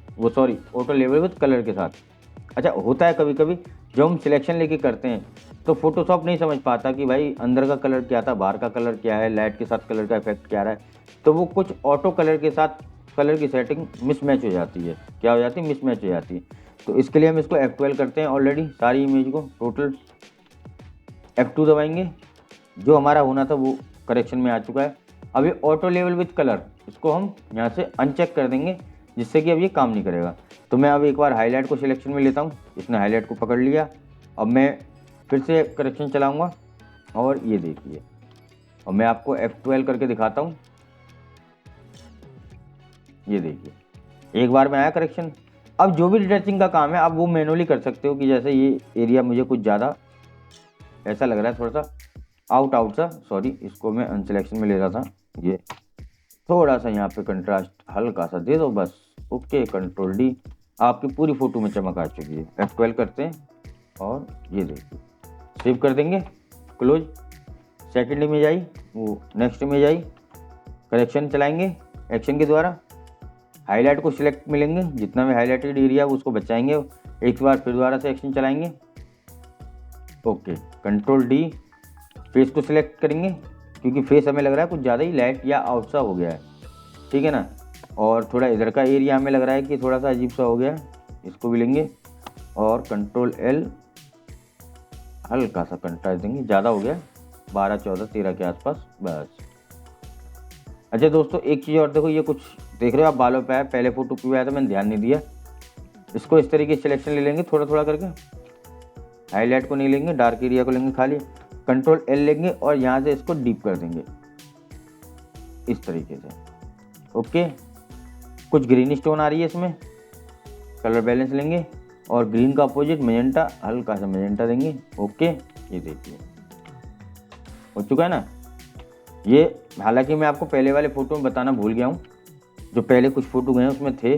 ऑटो लेवल विद कलर के साथ। अच्छा, होता है कभी कभी जब हम सिलेक्शन लेके करते हैं तो फोटोशॉप नहीं समझ पाता कि भाई अंदर का कलर क्या था, बाहर का कलर क्या है, लाइट के साथ कलर का इफेक्ट क्या रहा है, तो वो कुछ ऑटो कलर के साथ कलर की सेटिंग मिसमैच हो जाती है। क्या हो जाती है? मिसमैच हो जाती है। तो इसके लिए हम इसको F12 करते हैं ऑलरेडी सारी इमेज को, टोटल F2 दबाएंगे। जो हमारा होना था वो करेक्शन में आ चुका है। अभी ऑटो लेवल विथ कलर, इसको हम यहाँ से अनचेक कर देंगे, जिससे कि अब ये काम नहीं करेगा। तो मैं अब एक बार हाईलाइट को सिलेक्शन में लेता हूँ, इसने हाईलाइट को पकड़ लिया। अब मैं फिर से करेक्शन चलाऊँगा और ये देखिए, और मैं आपको F12 करके दिखाता हूँ। ये देखिए, एक बार में आया करेक्शन। अब जो भी डिटेचिंग का काम है आप वो मैनुअली कर सकते हो, कि जैसे ये एरिया मुझे कुछ ज़्यादा ऐसा लग रहा है, थोड़ा सा आउट सा, सॉरी, इसको मैं अनसिलेक्शन में ले रहा था। ये थोड़ा सा यहाँ पे कंट्रास्ट हल्का सा दे दो बस। ओके, कंट्रोल D, आपकी पूरी फोटो में चमक आ चुकी है। F12 करते हैं और ये देखिए, सेव कर देंगे, क्लोज। सेकंड इमेज आई, वो नेक्स्ट इमेज आई, करेक्शन चलाएंगे एक्शन के द्वारा। हाईलाइट को सिलेक्ट मिलेंगे, जितना भी हाईलाइटेड एरिया उसको बचाएंगे, एक बार फिर दोबारा से एक्शन चलाएंगे। ओके, कंट्रोल D, फेस को सिलेक्ट करेंगे, क्योंकि फेस हमें लग रहा है कुछ ज़्यादा ही लाइट या आउट सा हो गया है, ठीक है ना। और थोड़ा इधर का एरिया हमें लग रहा है कि थोड़ा सा अजीब सा हो गया है, इसको भी लेंगे और कंट्रोल L, हल्का सा कंट्रास्ट देंगे, ज़्यादा हो गया 12, 14, 13 के आसपास बस। अच्छा दोस्तों, एक चीज़ और देखो, ये कुछ देख रहे हो आप बालों पे आया, पहले फोटो पे आया था मैंने ध्यान नहीं दिया। इसको इस तरीके से सिलेक्शन ले लेंगे थोड़ा थोड़ा करके, हाईलाइट को नहीं लेंगे, डार्क एरिया को लेंगे खाली, कंट्रोल L लेंगे और यहाँ से इसको डीप कर देंगे इस तरीके से। ओके, कुछ ग्रीन स्टोन आ रही है इसमें, कलर बैलेंस लेंगे और ग्रीन का अपोजिट मेजेंटा, हल्का सा मेजेंटा देंगे। ओके, ये देखिए हो चुका है ना ये। हालांकि मैं आपको पहले वाले फोटो में बताना भूल गया हूँ, जो पहले कुछ फोटो गए उसमें थे,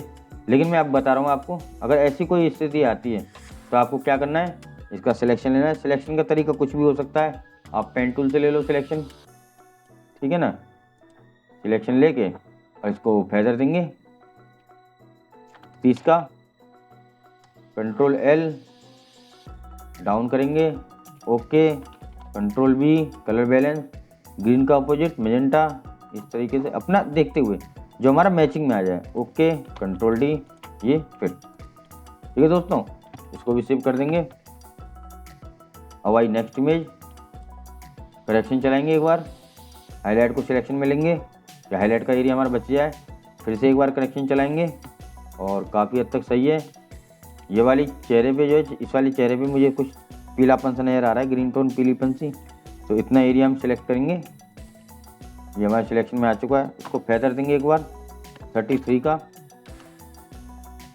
लेकिन मैं अब बता रहा हूँ आपको। अगर ऐसी कोई स्थिति आती है तो आपको क्या करना है, इसका सिलेक्शन लेना है। सिलेक्शन का तरीका कुछ भी हो सकता है, आप पेन टूल से ले लो सिलेक्शन, ठीक है ना। सिलेक्शन लेके और इसको फेदर देंगे 30 का, कंट्रोल L डाउन करेंगे। Okay, control B, colour balance, green का अपोजिट मेजेंटा, इस तरीके से अपना देखते हुए जो हमारा मैचिंग में आ जाए। ओके, कंट्रोल D, ये फिट, ठीक है दोस्तों। इसको भी सेव कर देंगे। अब आई नेक्स्ट इमेज, करेक्शन चलाएंगे एक बार, हाईलाइट को सिलेक्शन में लेंगे, या हाईलाइट का एरिया हमारा बच जाए, फिर से एक बार करेक्शन चलाएंगे और काफ़ी हद तक सही है। ये वाली चेहरे पे जो है, इस वाले चेहरे पे मुझे कुछ पीलापन सा नज़र आ रहा है, ग्रीन टोन पीलीपन सी, तो इतना एरिया हम सिलेक्ट करेंगे। ये हमारे सिलेक्शन में आ चुका है। इसको फेदर देंगे एक बार 33 का,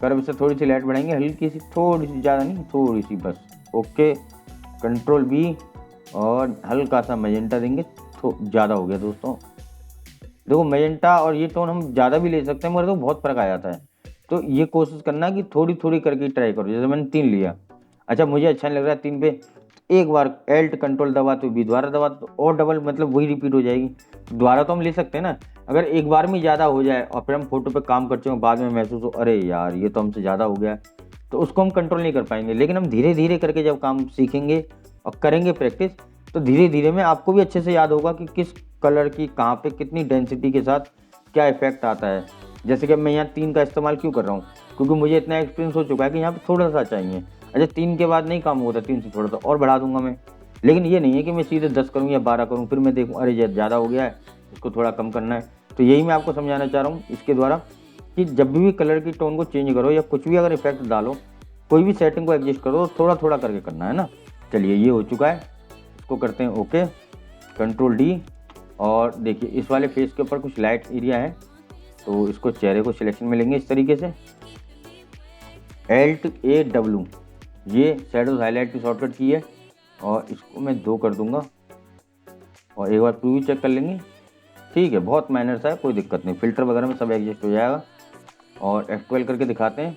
कर्व से थोड़ी सी लाइट बढ़ाएंगे, हल्की सी, थोड़ी सी, ज़्यादा नहीं, थोड़ी सी बस। ओके, कंट्रोल B और हल्का सा मेजेंटा देंगे, तो ज़्यादा हो गया दोस्तों। देखो मेजेंटा और ये टोन हम ज़्यादा भी ले सकते हैं, मगर तो बहुत फ़र्क आ जाता है। तो ये कोशिश करना कि थोड़ी थोड़ी करके ट्राई करो। जैसे मैंने 3 लिया, अच्छा मुझे अच्छा नहीं लग रहा है 3 पे, एक बार Alt कंट्रोल दबा तो B दोबारा दबा तो और डबल, मतलब वही रिपीट हो जाएगी। दोबारा तो हम ले सकते हैं ना। अगर एक बार में ज़्यादा हो जाए और फिर हम फोटो पे काम करते हो, बाद में महसूस हो अरे यार ये तो हमसे ज़्यादा हो गया, तो उसको हम कंट्रोल नहीं कर पाएंगे। लेकिन हम धीरे धीरे करके जब काम सीखेंगे और करेंगे प्रैक्टिस, तो धीरे धीरे में आपको भी अच्छे से याद होगा कि किस कलर की कहाँ पे कितनी डेंसिटी के साथ क्या इफेक्ट आता है। जैसे कि मैं यहाँ 3 का इस्तेमाल क्यों कर रहा हूँ, क्योंकि मुझे इतना एक्सपीरियंस हो चुका है कि यहाँ पे थोड़ा सा चाहिए। अच्छा 3 के बाद नहीं काम होता, 3 से थोड़ा सा और बढ़ा दूंगा मैं। लेकिन ये नहीं है कि मैं सीधे 10 करूँ या 12 करूँ, फिर मैं देखूँ अरे ज़्यादा हो गया है, इसको थोड़ा कम करना है। तो यही मैं आपको समझाना चाह रहा हूँ इसके द्वारा कि जब भी कलर की टोन को चेंज करो या कुछ भी अगर इफेक्ट डालो, कोई भी सेटिंग को एडजस्ट करो तो थोड़ा थोड़ा करके करना है ना। चलिए ये हो चुका है, इसको करते हैं ओके, कंट्रोल डी। और देखिए इस वाले फेस के ऊपर कुछ लाइट एरिया है, तो इसको चेहरे को सिलेक्शन में लेंगे इस तरीके से, Alt+A+W, ये शैडोज हाईलाइट की शॉर्टकट की है, और इसको मैं 2 कर दूंगा और एक बार प्रीव्यू चेक कर लेंगे। ठीक है, बहुत माइनर सा है, कोई दिक्कत नहीं, फिल्टर वगैरह में सब एडजस्ट हो जाएगा। और F12 करके दिखाते हैं,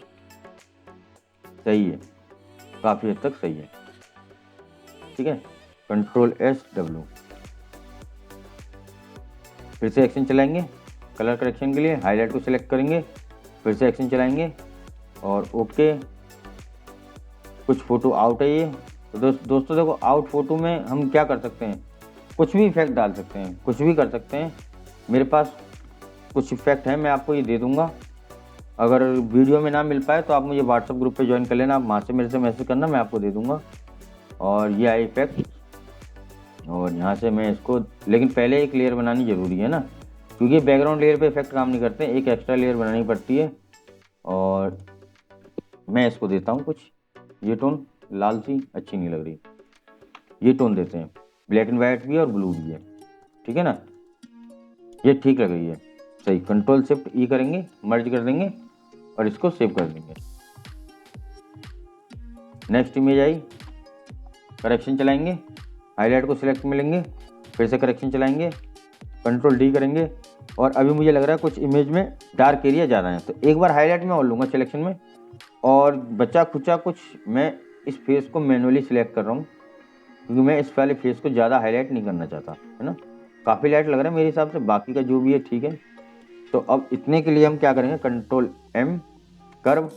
सही है, काफ़ी हद तक सही है। ठीक है, Ctrl+S+W, फिर से एक्शन चलाएंगे कलर करेक्शन के लिए, हाईलाइट को सिलेक्ट करेंगे, फिर से एक्शन चलाएंगे और ओके। कुछ फ़ोटो आउट है ये, तो दोस्तों देखो आउट फोटो में हम क्या कर सकते हैं, कुछ भी इफेक्ट डाल सकते हैं, कुछ भी कर सकते हैं। मेरे पास कुछ इफेक्ट है, मैं आपको ये दे दूंगा। अगर वीडियो में ना मिल पाए तो आप मुझे व्हाट्सएप ग्रुप पे ज्वाइन कर लेना, आप वहाँ से मेरे से मैसेज करना, मैं आपको दे दूंगा। और ये आई इफेक्ट, और यहाँ से मैं इसको, लेकिन पहले एक लेयर बनानी ज़रूरी है ना, क्योंकि बैकग्राउंड लेयर पे इफेक्ट काम नहीं करते, एक एक्स्ट्रा लेयर बनानी पड़ती है। और मैं इसको देता हूँ कुछ, ये टोन लाल सी अच्छी नहीं लग रही, ये टोन देते हैं, ब्लैक एंड वाइट भी और ब्लू भी है, ठीक है ना, ये ठीक लग रही है, सही। Ctrl+Shift+E करेंगे, मर्ज कर देंगे और इसको सेव कर देंगे। नेक्स्ट इमेज आई, करेक्शन चलाएंगे, हाईलाइट को सिलेक्ट में लेंगे, फिर से करेक्शन चलाएंगे, Ctrl+D करेंगे। और अभी मुझे लग रहा है कुछ इमेज में डार्क एरिया ज़्यादा है, तो एक बार हाईलाइट में और लूँगा सिलेक्शन में, और बचा खुचा कुछ मैं इस फेस को मैनुअली सिलेक्ट कर रहा हूँ, क्योंकि मैं इस वाले फेस को ज़्यादा हाईलाइट नहीं करना चाहता, है ना। काफ़ी लाइट लग रहा है मेरे हिसाब से, बाकी का जो भी है ठीक है। तो अब इतने के लिए हम क्या करेंगे, Ctrl+M कर्व,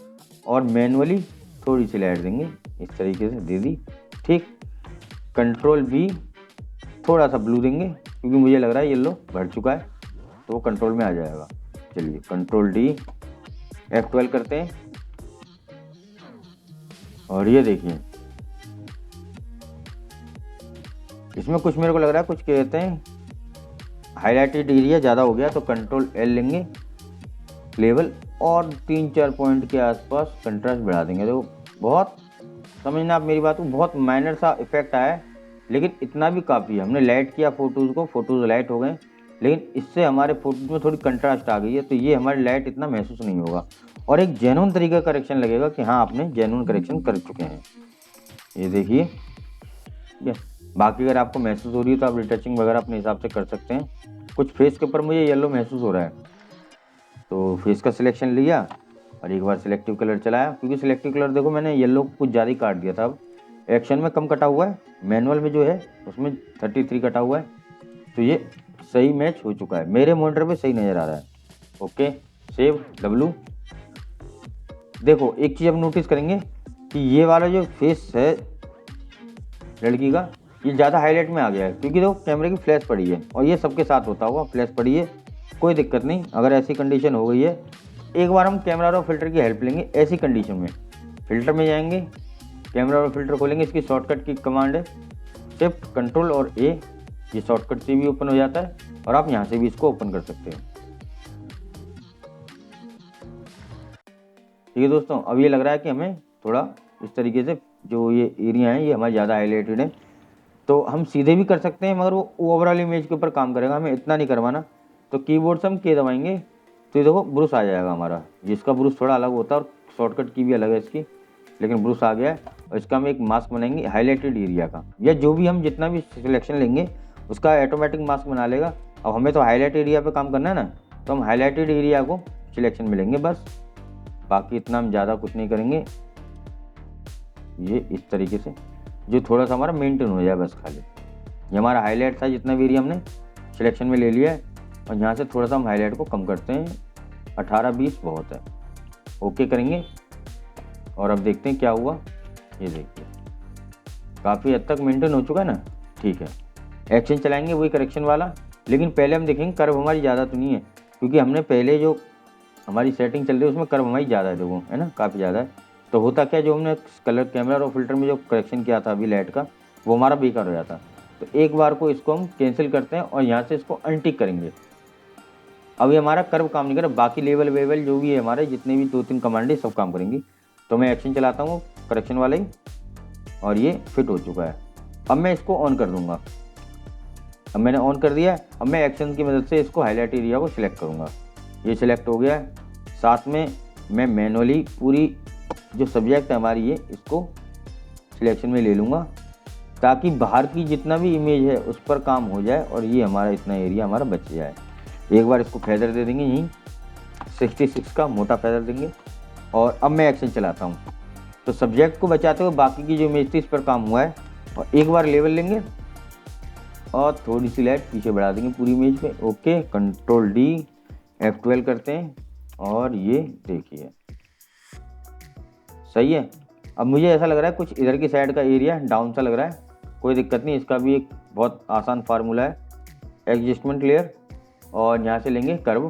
और मैनुअली थोड़ी सी लाइट देंगे, इस तरीके से दे दी, ठीक। Ctrl+V, थोड़ा सा ब्लू देंगे, क्योंकि मुझे लग रहा है येलो भर चुका है, तो वो कंट्रोल में आ जाएगा। चलिए Ctrl+D, F12 करते हैं, और ये देखिए इसमें कुछ मेरे को लग रहा है, कुछ कहते हैं हाईलाइटेड एरिया ज़्यादा हो गया, तो Ctrl+L लेंगे, लेवल, और 3-4 पॉइंट के आसपास कंट्रास्ट बढ़ा देंगे। तो बहुत, समझना आप मेरी बात को, बहुत माइनर सा इफेक्ट आया है, लेकिन इतना भी काफ़ी है। हमने लाइट किया फोटोज़ को, फोटोज़ लाइट हो गए, लेकिन इससे हमारे फोटोज़ में थोड़ी कंट्रास्ट आ गई है, तो ये हमारी लाइट इतना महसूस नहीं होगा, और एक जेन्युइन तरीके का करेक्शन लगेगा कि हाँ आपने जेन्युइन करेक्शन कर चुके हैं। ये देखिए, ठीक है। बाकी अगर आपको महसूस हो रही है तो आप रिटचिंग वगैरह अपने हिसाब से कर सकते हैं। कुछ फेस के ऊपर मुझे येलो महसूस हो रहा है, तो फेस का सिलेक्शन लिया और एक बार सिलेक्टिव कलर चलाया, क्योंकि सिलेक्टिव कलर देखो मैंने येलो को कुछ ज़्यादा ही काट दिया था। अब एक्शन में कम कटा हुआ है, मैनुअल में जो है उसमें 33 कटा हुआ है, तो ये सही मैच हो चुका है, मेरे मॉनिटर पे सही नज़र आ रहा है। Okay, save W। देखो एक चीज़ अब नोटिस करेंगे कि ये वाला जो फेस है लड़की का, ये ज़्यादा हाईलाइट में आ गया है, क्योंकि देखो कैमरे की फ्लैश पड़ी है, और ये सबके साथ होता होगा, फ्लैश पड़ी है, कोई दिक्कत नहीं। अगर ऐसी कंडीशन हो गई है, एक बार हम कैमरा और फिल्टर की हेल्प लेंगे। ऐसी कंडीशन में फिल्टर में जाएंगे, कैमरा और फिल्टर खोलेंगे, इसकी शॉर्टकट की कमांड है शिफ्ट Ctrl और A, ये शॉर्टकट से भी ओपन हो जाता है, और आप यहाँ से भी इसको ओपन कर सकते हैं। ठीक है दोस्तों, अब ये लग रहा है कि हमें थोड़ा इस तरीके से जो ये एरिया है ये हमारे ज़्यादा हाईलाइटेड है, तो हम सीधे भी कर सकते हैं, मगर वो ओवरऑल इमेज के ऊपर काम करेगा, हमें इतना नहीं करवाना। तो कीबोर्ड से हम K दबाएंगे, तो ये देखो ब्रुश आ जाएगा हमारा, जिसका ब्रुश थोड़ा अलग होता है और शॉर्टकट की भी अलग है इसकी, लेकिन ब्रुश आ गया है। और इसका हम एक मास्क बनाएंगे हाईलाइटेड एरिया का, या जो भी हम जितना भी सिलेक्शन लेंगे उसका ऑटोमेटिक मास्क बना लेगा। अब हमें तो हाईलाइट एरिया पे काम करना है ना, तो हम हाईलाइटेड एरिया को सिलेक्शन में लेंगे बस, बाकी इतना हम ज़्यादा कुछ नहीं करेंगे। ये इस तरीके से जो थोड़ा सा हमारा मेंटेन हो जाए बस, खाली ये हमारा हाईलाइट था, जितना भी एरिया हमने सिलेक्शन में ले लिया है, और यहाँ से थोड़ा सा हम हाईलाइट को कम करते हैं, 18-20 बहुत है। ओके करेंगे, और अब देखते हैं क्या हुआ। ये देखिए काफ़ी हद तक मेंटेन हो चुका है ना, ठीक है। एक्शन चलाएंगे वही करेक्शन वाला, लेकिन पहले हम देखेंगे कर्व हमारी ज़्यादा तो नहीं है, क्योंकि हमने पहले जो हमारी सेटिंग चल रही है उसमें कर्व हमारी ज़्यादा है, देखो है ना, काफ़ी ज़्यादा है। तो होता क्या, जो हमने कलर कैमरा और फिल्टर में जो करेक्शन किया था अभी लाइट का, वो हमारा बेकार हो जाता। तो एक बार को इसको हम कैंसिल करते हैं और यहाँ से इसको अनटिक करेंगे, अब ये हमारा कर्व काम नहीं कर रहा, बाकी लेवल वेवल जो भी है हमारे जितने भी 2-3 कमांड है सब काम करेंगी। तो मैं एक्शन चलाता हूँ करेक्शन वाला ही, और ये फिट हो चुका है। अब मैं इसको ऑन कर दूंगा। अब मैंने ऑन कर दिया है। अब मैं एक्शन की मदद से इसको हाईलाइट एरिया को सिलेक्ट करूँगा। ये सिलेक्ट हो गया है। साथ में मैं मैनुअली पूरी जो सब्जेक्ट है हमारी ये इसको सिलेक्शन में ले लूँगा, ताकि बाहर की जितना भी इमेज है उस पर काम हो जाए और ये हमारा इतना एरिया हमारा बच जाए। एक बार इसको फेदर दे देंगे, यहीं 66 का मोटा फेदर देंगे। और अब मैं एक्शन चलाता हूँ। तो सब्जेक्ट को बचाते हुए बाकी की जो इमेज थी इस पर काम हुआ है। और एक बार लेवल लेंगे और थोड़ी सी लाइट पीछे बढ़ा देंगे पूरी इमेज पे। ओके, कंट्रोल डी, F12 करते हैं और ये देखिए सही है। अब मुझे ऐसा लग रहा है कुछ इधर की साइड का एरिया डाउन सा लग रहा है, कोई दिक्कत नहीं। इसका भी एक बहुत आसान फार्मूला है, एडजस्टमेंट लेयर, और यहाँ से लेंगे कर्व,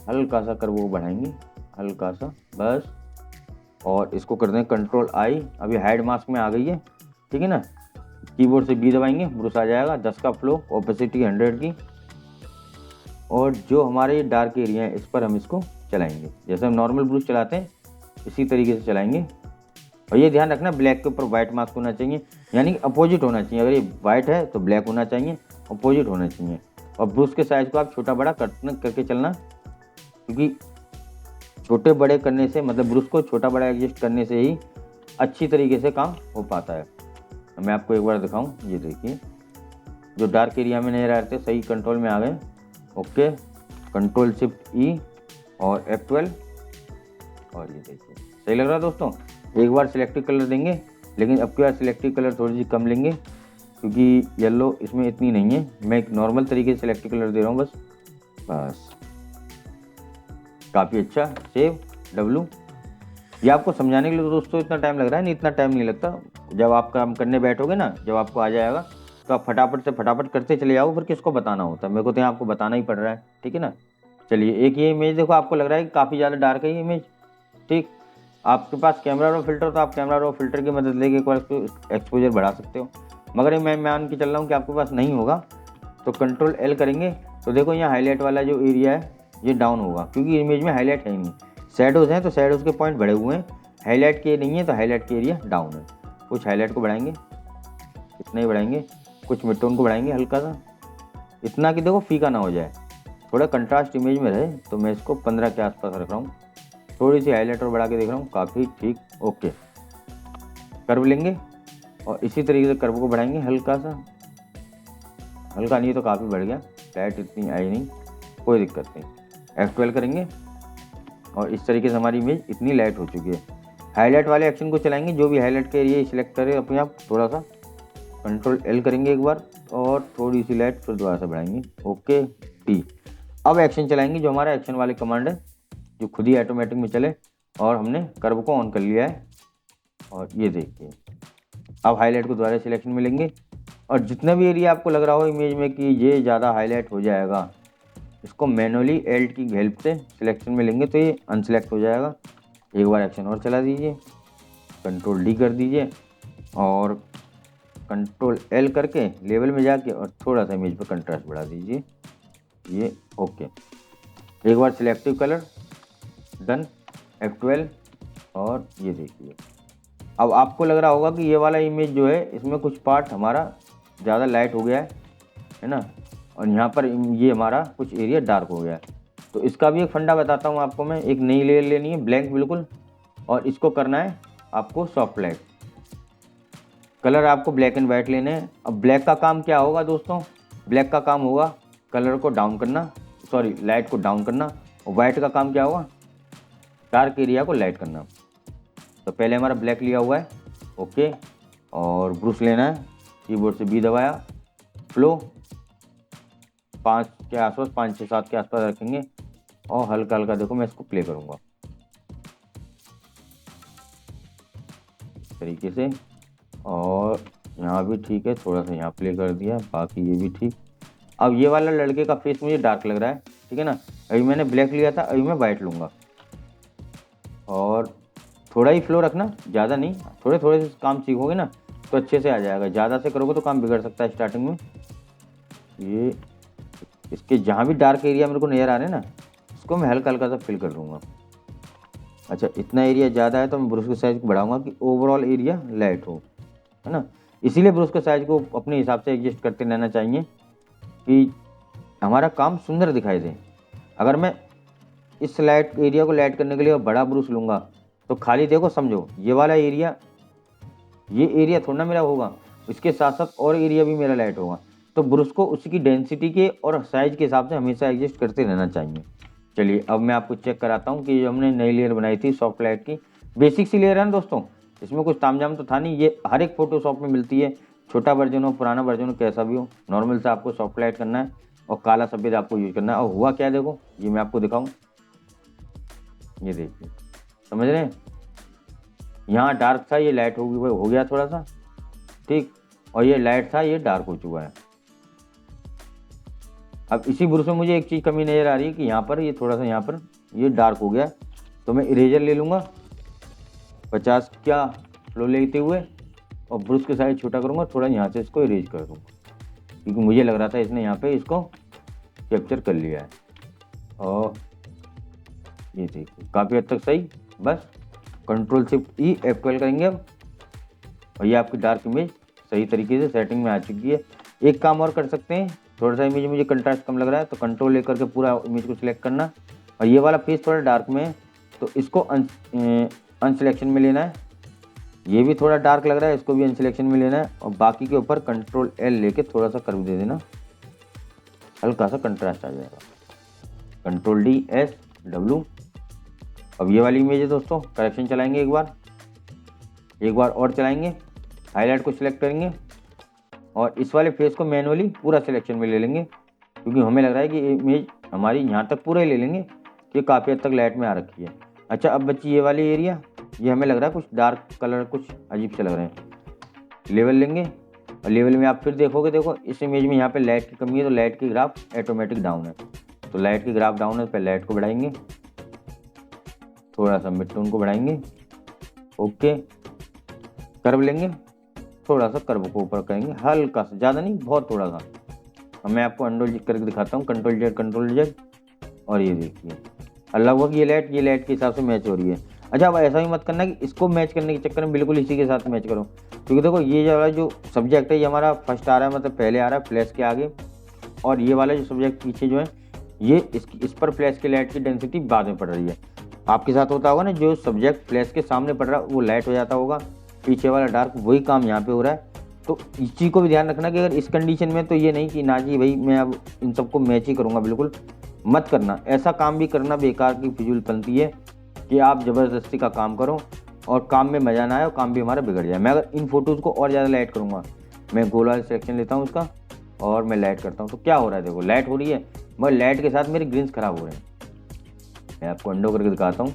हल्का सा कर्व वो बढ़ाएंगे, हल्का सा बस। और इसको कर दें कंट्रोल आई। अभी हाइड मास्क में आ गई है, ठीक है ना। कीबोर्ड से बी दबाएंगे, ब्रश आ जाएगा। 10 का फ्लो, ओपेसिटी 100 की। और जो हमारे ये डार्क एरिया है इस पर हम इसको चलाएंगे, जैसे हम नॉर्मल ब्रश चलाते हैं इसी तरीके से चलाएंगे। और ये ध्यान रखना ब्लैक के ऊपर वाइट मास्क होना चाहिए, यानी अपोजिट होना चाहिए। अगर ये वाइट है तो ब्लैक होना चाहिए, अपोजिट होना चाहिए। और ब्रश के साइज को आप छोटा बड़ा करके चलना, क्योंकि छोटे बड़े करने से, मतलब ब्रश को छोटा बड़ा एडजस्ट करने से ही अच्छी तरीके से काम हो पाता है। मैं आपको एक बार दिखाऊं, ये देखिए जो डार्क एरिया में नहीं रहते सही कंट्रोल में आ गए। ओके, कंट्रोल शिफ्ट ई और F12, और ये देखिए सही लग रहा है दोस्तों। एक बार सिलेक्टिव कलर देंगे, लेकिन अब की बार सिलेक्टिव कलर थोड़ी सी कम लेंगे, क्योंकि येलो इसमें इतनी नहीं है। मैं एक नॉर्मल तरीके से सिलेक्टिव कलर दे रहा हूँ बस। काफ़ी अच्छा। Save W। ये आपको समझाने के लिए दोस्तों इतना टाइम लग रहा है, नहीं इतना टाइम नहीं लगता। जब आप काम करने बैठोगे ना, जब आपको आ जाएगा तो आप फटाफट से फटाफट करते चले जाओ, फिर किसको बताना होता है। मेरे को तो यहाँ आपको बताना ही पड़ रहा है, ठीक है ना। चलिए, एक ये इमेज देखो, आपको लग रहा है कि काफ़ी ज़्यादा डार्क है ये इमेज, ठीक। आपके पास कैमरा रो फिल्टर, तो आप कैमरा रो फिल्टर की मदद लेके एक बार इसको एक्सपोजर बढ़ा सकते हो। मगर मैं मान के चल रहा हूँ कि आपके पास नहीं होगा, तो कंट्रोल L करेंगे तो देखो यहाँ हाईलाइट वाला जो एरिया है ये डाउन होगा, क्योंकि इमेज में हाईलाइट है ही नहीं। शैडोज़ हैं तो शैडोज़ के पॉइंट बढ़े हुए हैं, हाईलाइट के नहीं है तो हाईलाइट के एरिया डाउन है। कुछ हाईलाइट को बढ़ाएंगे, इतना ही बढ़ाएंगे। कुछ मिड टोन को बढ़ाएंगे हल्का सा, इतना कि देखो फीका ना हो जाए, थोड़ा कंट्रास्ट इमेज में रहे। तो मैं इसको 15 के आसपास रख रहा हूँ। थोड़ी सी हाईलाइट और बढ़ा के देख रहा हूँ, काफ़ी ठीक। ओके, कर्व लेंगे और इसी तरीके से कर्व को बढ़ाएंगे हल्का सा, हल्का नहीं तो काफ़ी बढ़ गया, लाइट इतनी आई नहीं, कोई दिक्कत नहीं। F12 करेंगे और इस तरीके से हमारी इमेज इतनी लाइट हो चुकी है। हाईलाइट वाले एक्शन को चलाएंगे, जो भी हाईलाइट के एरिया सिलेक्ट करें अपने आप, थोड़ा सा कंट्रोल L करेंगे एक बार और थोड़ी सी लाइट फिर दोबारा से बढ़ाएंगे। Okay T. अब एक्शन चलाएंगे, जो हमारा एक्शन वाली कमांड है जो खुद ही ऑटोमेटिक में चले, और हमने कर्व को ऑन कर लिया है। और ये देखिए अब हाईलाइट को दोबारा सिलेक्शन में लेंगे, और जितना भी एरिया आपको लग रहा हो इमेज में कि ये ज़्यादा हाईलाइट हो जाएगा, इसको मैनुअली Alt की हेल्प से सिलेक्शन में लेंगे तो ये अनसेलेक्ट हो जाएगा। एक बार एक्शन और चला दीजिए, कंट्रोल D कर दीजिए और कंट्रोल L करके लेवल में जाके और थोड़ा सा इमेज पर कंट्रास्ट बढ़ा दीजिए। ये ओके। एक बार सिलेक्टिव कलर डन, F12, और ये देखिए अब आपको लग रहा होगा कि ये वाला इमेज जो है इसमें कुछ पार्ट हमारा ज़्यादा लाइट हो गया है ना, और यहाँ पर ये हमारा कुछ एरिया डार्क हो गया है। तो इसका भी एक फंडा बताता हूँ आपको मैं। एक नई लेयर लेनी है ब्लैंक बिल्कुल, और इसको करना है आपको सॉफ्ट लाइट। कलर आपको ब्लैक एंड वाइट लेने हैं। अब ब्लैक का काम क्या होगा दोस्तों, ब्लैक का काम होगा कलर को डाउन करना, सॉरी लाइट को डाउन करना, और वाइट का काम क्या होगा, डार्क एरिया को लाइट करना। तो पहले हमारा ब्लैक लिया हुआ है, ओके, और ब्रश लेना है, कीबोर्ड से बी दबाया, फ्लो 5 के आसपास, 5 से 7 के आसपास रखेंगे, और हल्का हल्का देखो मैं इसको प्ले करूँगा इस तरीके से। और यहाँ भी ठीक है, थोड़ा सा यहाँ प्ले कर दिया, बाकी ये भी ठीक। अब ये वाला लड़के का फेस मुझे डार्क लग रहा है, ठीक है ना। अभी मैंने ब्लैक लिया था, अभी मैं वाइट लूँगा, और थोड़ा ही फ्लो रखना, ज़्यादा नहीं। थोड़े थोड़े से काम सीखोगे ना तो अच्छे से आ जाएगा, ज़्यादा से करोगे तो काम बिगड़ सकता है स्टार्टिंग में। ये इस इसके जहाँ भी डार्क एरिया मेरे को नज़र आ रहे हैं ना, इसको मैं हल्का हल्का सा फिल कर दूँगा। अच्छा, इतना एरिया ज़्यादा है तो मैं ब्रश के साइज़ को बढ़ाऊँगा कि ओवरऑल एरिया लाइट हो, है ना। इसीलिए ब्रश के साइज़ को अपने हिसाब से एडजस्ट करते रहना चाहिए कि हमारा काम सुंदर दिखाई दे। अगर मैं इस लाइट एरिया को लाइट करने के लिए बड़ा ब्रश लूँगा तो खाली देखो, समझो ये वाला एरिया, ये एरिया थोड़ा ना मेरा होगा, इसके साथ साथ और एरिया भी मेरा लाइट होगा। तो ब्रश को उसकी डेंसिटी के और साइज़ के हिसाब से हमेशा एडजस्ट करते रहना चाहिए। चलिए अब मैं आपको चेक कराता हूँ कि जो हमने नई लेयर बनाई थी सॉफ्ट लाइट की, बेसिक सी लेयर है ना दोस्तों, इसमें कुछ तामझाम तो था नहीं। ये हर एक फोटोशॉप में मिलती है, छोटा वर्जन हो पुराना वर्जन हो कैसा भी हो, नॉर्मल से आपको सॉफ्ट लाइट करना है और काला सफ़ेद आपको यूज करना है। और हुआ क्या देखो, ये मैं आपको दिखाऊँ, ये देखिए, समझ रहे हैं, यहाँ डार्क था ये लाइट हो गया थोड़ा सा, ठीक, और ये लाइट था ये डार्क हो चुका है। अब इसी ब्रश में मुझे एक चीज़ कमी नज़र आ रही है कि यहाँ पर ये थोड़ा सा, यहाँ पर ये डार्क हो गया, तो मैं इरेजर ले लूँगा 50 का फ्लो लेते हुए और ब्रश के साइज छोटा करूँगा, थोड़ा यहाँ से इसको इरेज कर दूँगा, क्योंकि मुझे लग रहा था इसने यहाँ पे इसको कैप्चर कर लिया है। और ये देखिए काफ़ी हद तक सही। बस कंट्रोल शिफ्ट ई F12 करेंगे अब, और ये आपकी डार्क इमेज सही तरीके से सेटिंग में आ चुकी है। एक काम और कर सकते हैं, थोड़ा सा इमेज मुझे कंट्रास्ट कम लग रहा है तो कंट्रोल लेकर के पूरा इमेज को सिलेक्ट करना, और ये वाला फेस थोड़ा डार्क में है तो इसको अनसिलेक्शन में लेना है। ये भी थोड़ा डार्क लग रहा है, इसको भी अनसिलेक्शन में लेना है, और बाकी के ऊपर कंट्रोल L लेके थोड़ा सा कर्व दे देना, हल्का सा कंट्रास्ट आ जाएगा। Control D S W। अब ये वाली इमेज है दोस्तों, करेक्शन चलाएंगे एक बार और चलाएंगे, हाईलाइट को सिलेक्ट करेंगे और इस वाले फेस को मैनुअली पूरा सिलेक्शन में ले लेंगे, क्योंकि हमें लग रहा है कि इमेज हमारी यहाँ तक पूरा ही ले लेंगे कि काफ़ी हद तक लाइट में आ रखी है। अच्छा, अब बच्ची ये वाली एरिया, ये हमें लग रहा है कुछ डार्क कलर कुछ अजीब से लग रहे हैं। लेवल लेंगे और लेवल में आप फिर देखोगे, देखो इस इमेज में यहाँ पे लाइट की कमी है तो लाइट की ग्राफ ऑटोमेटिक डाउन है, तो लाइट की ग्राफ डाउन है, पहले लाइट को बढ़ाएंगे, थोड़ा सा मिड टोन को बढ़ाएंगे, ओके, कर्व लेंगे, थोड़ा सा कर्व को ऊपर करेंगे हल्का सा, ज़्यादा नहीं, बहुत थोड़ा सा। अब मैं आपको अंडो करके दिखाता हूँ, कंट्रोल जेड, और ये देखिए लगभग ये लाइट के हिसाब से मैच हो रही है। अच्छा, अब ऐसा ही मत करना कि इसको मैच करने के चक्कर में बिल्कुल इसी के साथ मैच करो, क्योंकि देखो ये वाला जो सब्जेक्ट है ये हमारा फर्स्ट आ रहा है, मतलब पहले आ रहा है फ्लैश के आगे, और ये वाला जो सब्जेक्ट पीछे जो है ये इस पर फ्लैश की लाइट की डेंसिटी बाद में पड़ रही है। आपके साथ होता होगा ना, जो सब्जेक्ट फ्लैश के सामने पड़ रहा है वो लाइट हो जाता होगा, पीछे वाला डार्क, वही काम यहाँ पे हो रहा है। तो इस चीज़ को भी ध्यान रखना कि अगर इस कंडीशन में, तो ये नहीं कि ना जी भाई मैं अब इन सबको मैच ही करूँगा, बिल्कुल मत करना। ऐसा काम भी करना बेकार की फिजूल बनती है कि आप ज़बरदस्ती का काम करो और काम में मज़ा ना आए और काम भी हमारा बिगड़ जाए। मैं अगर इन फोटोज़ को और ज़्यादा लाइट करूँगा, मैं गोल वाला सिलेक्शन लेता हूँ इसका और मैं लाइट करता हूँ, तो क्या हो रहा है देखो, लाइट हो रही है मगर लाइट के साथ मेरे ग्रीन्स खराब हो रहे हैं। मैं आपको अंडो करके दिखाता हूँ,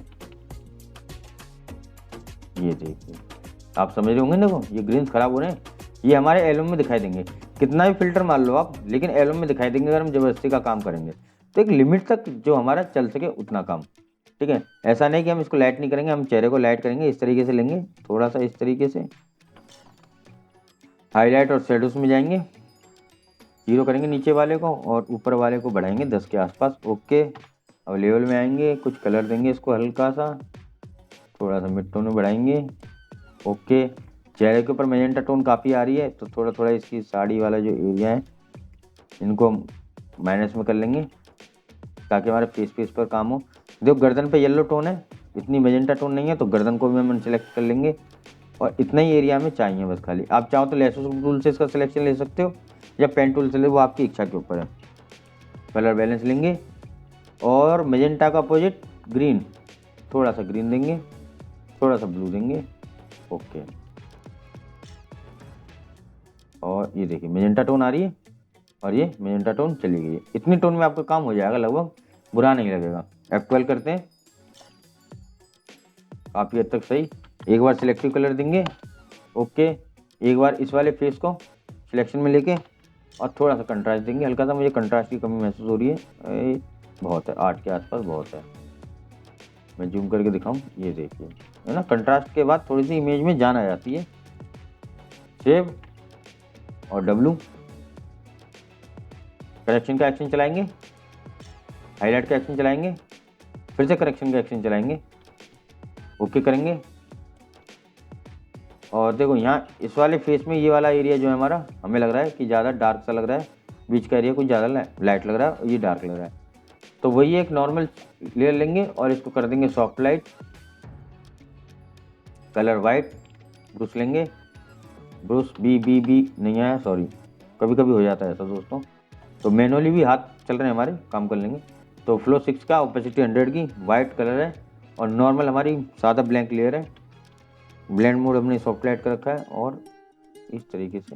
ये देखिए आप समझ रहे होंगे, देखो ये ग्रीन्स खराब हो रहे हैं, ये हमारे एल्बम में दिखाई देंगे, कितना भी फिल्टर मार लो आप, लेकिन एल्बम में दिखाई देंगे अगर हम ज़बरदस्ती का काम करेंगे। तो एक लिमिट तक जो हमारा चल सके उतना काम, ठीक है। ऐसा नहीं कि हम इसको लाइट नहीं करेंगे, हम चेहरे को लाइट करेंगे, इस तरीके से लेंगे, थोड़ा सा इस तरीके से हाईलाइट और शेडोज में जाएंगे, 0 करेंगे नीचे वाले को और ऊपर वाले को बढ़ाएंगे 10 के आसपास, ओके। अब लेवल में आएंगे, कुछ कलर देंगे इसको हल्का सा, थोड़ा सा मिड टोन में बढ़ाएंगे, ओके। चेहरे के ऊपर मैजेंटा टोन काफ़ी आ रही है तो थोड़ा थोड़ा इसकी साड़ी वाला जो एरिया है इनको माइनस में कर लेंगे ताकि हमारे फेस पर काम हो। देखो गर्दन पे येलो टोन है, इतनी मैजेंटा टोन नहीं है, तो गर्दन को भी हम सेलेक्ट कर लेंगे और इतना ही एरिया में चाहिए बस खाली। आप चाहो तो लेसो टूल से इसका सिलेक्शन ले सकते हो या पेन टूल से ले, वो आपकी इच्छा के ऊपर है। कलर बैलेंस लेंगे और मैजेंटा का अपोजिट ग्रीन, थोड़ा सा ग्रीन देंगे, थोड़ा सा ब्लू देंगे, ओके। और ये देखिए मैजेंटा टोन आ रही है और ये मैजेंटा टोन चली गई है। इतनी टोन में आपका काम हो जाएगा, लगभग बुरा नहीं लगेगा। F12 करते हैं, काफ़ी हद तक सही। एक बार सिलेक्टिव कलर देंगे, ओके। एक बार इस वाले फेस को सिलेक्शन में लेके और थोड़ा सा कंट्रास्ट देंगे, हल्का सा मुझे कंट्रास्ट की कमी महसूस हो रही है, बहुत है 8 के आसपास बहुत है। मैं जूम करके दिखाऊं, ये देखिए है ना, कंट्रास्ट के बाद थोड़ी सी इमेज में जान आ जाती है। सेव और W करेक्शन का एक्शन चलाएंगे, हाईलाइट का एक्शन चलाएंगे, फिर से करेक्शन का एक्शन चलाएंगे, ओके करेंगे। और देखो यहाँ इस वाले फेस में ये वाला एरिया जो है हमारा, हमें लग रहा है कि ज़्यादा डार्क सा लग रहा है, बीच का एरिया कुछ ज़्यादा लाइट लग रहा है और ये डार्क लग रहा है। तो वही एक नॉर्मल लेयर लेंगे और इसको कर देंगे soft light, colour white, brush लेंगे, ब्रश बी नहीं आया, सॉरी, कभी कभी हो जाता है ऐसा दोस्तों, तो मैनुअली भी हाथ चल रहे हैं हमारे, काम कर लेंगे। तो फ्लो 6 का, ओपेसिटी 100 की, वाइट कलर है और नॉर्मल हमारी सादा ब्लैंक लेयर है। ब्लेंड मोड हमने सॉफ्ट लाइट कर रखा है और इस तरीके से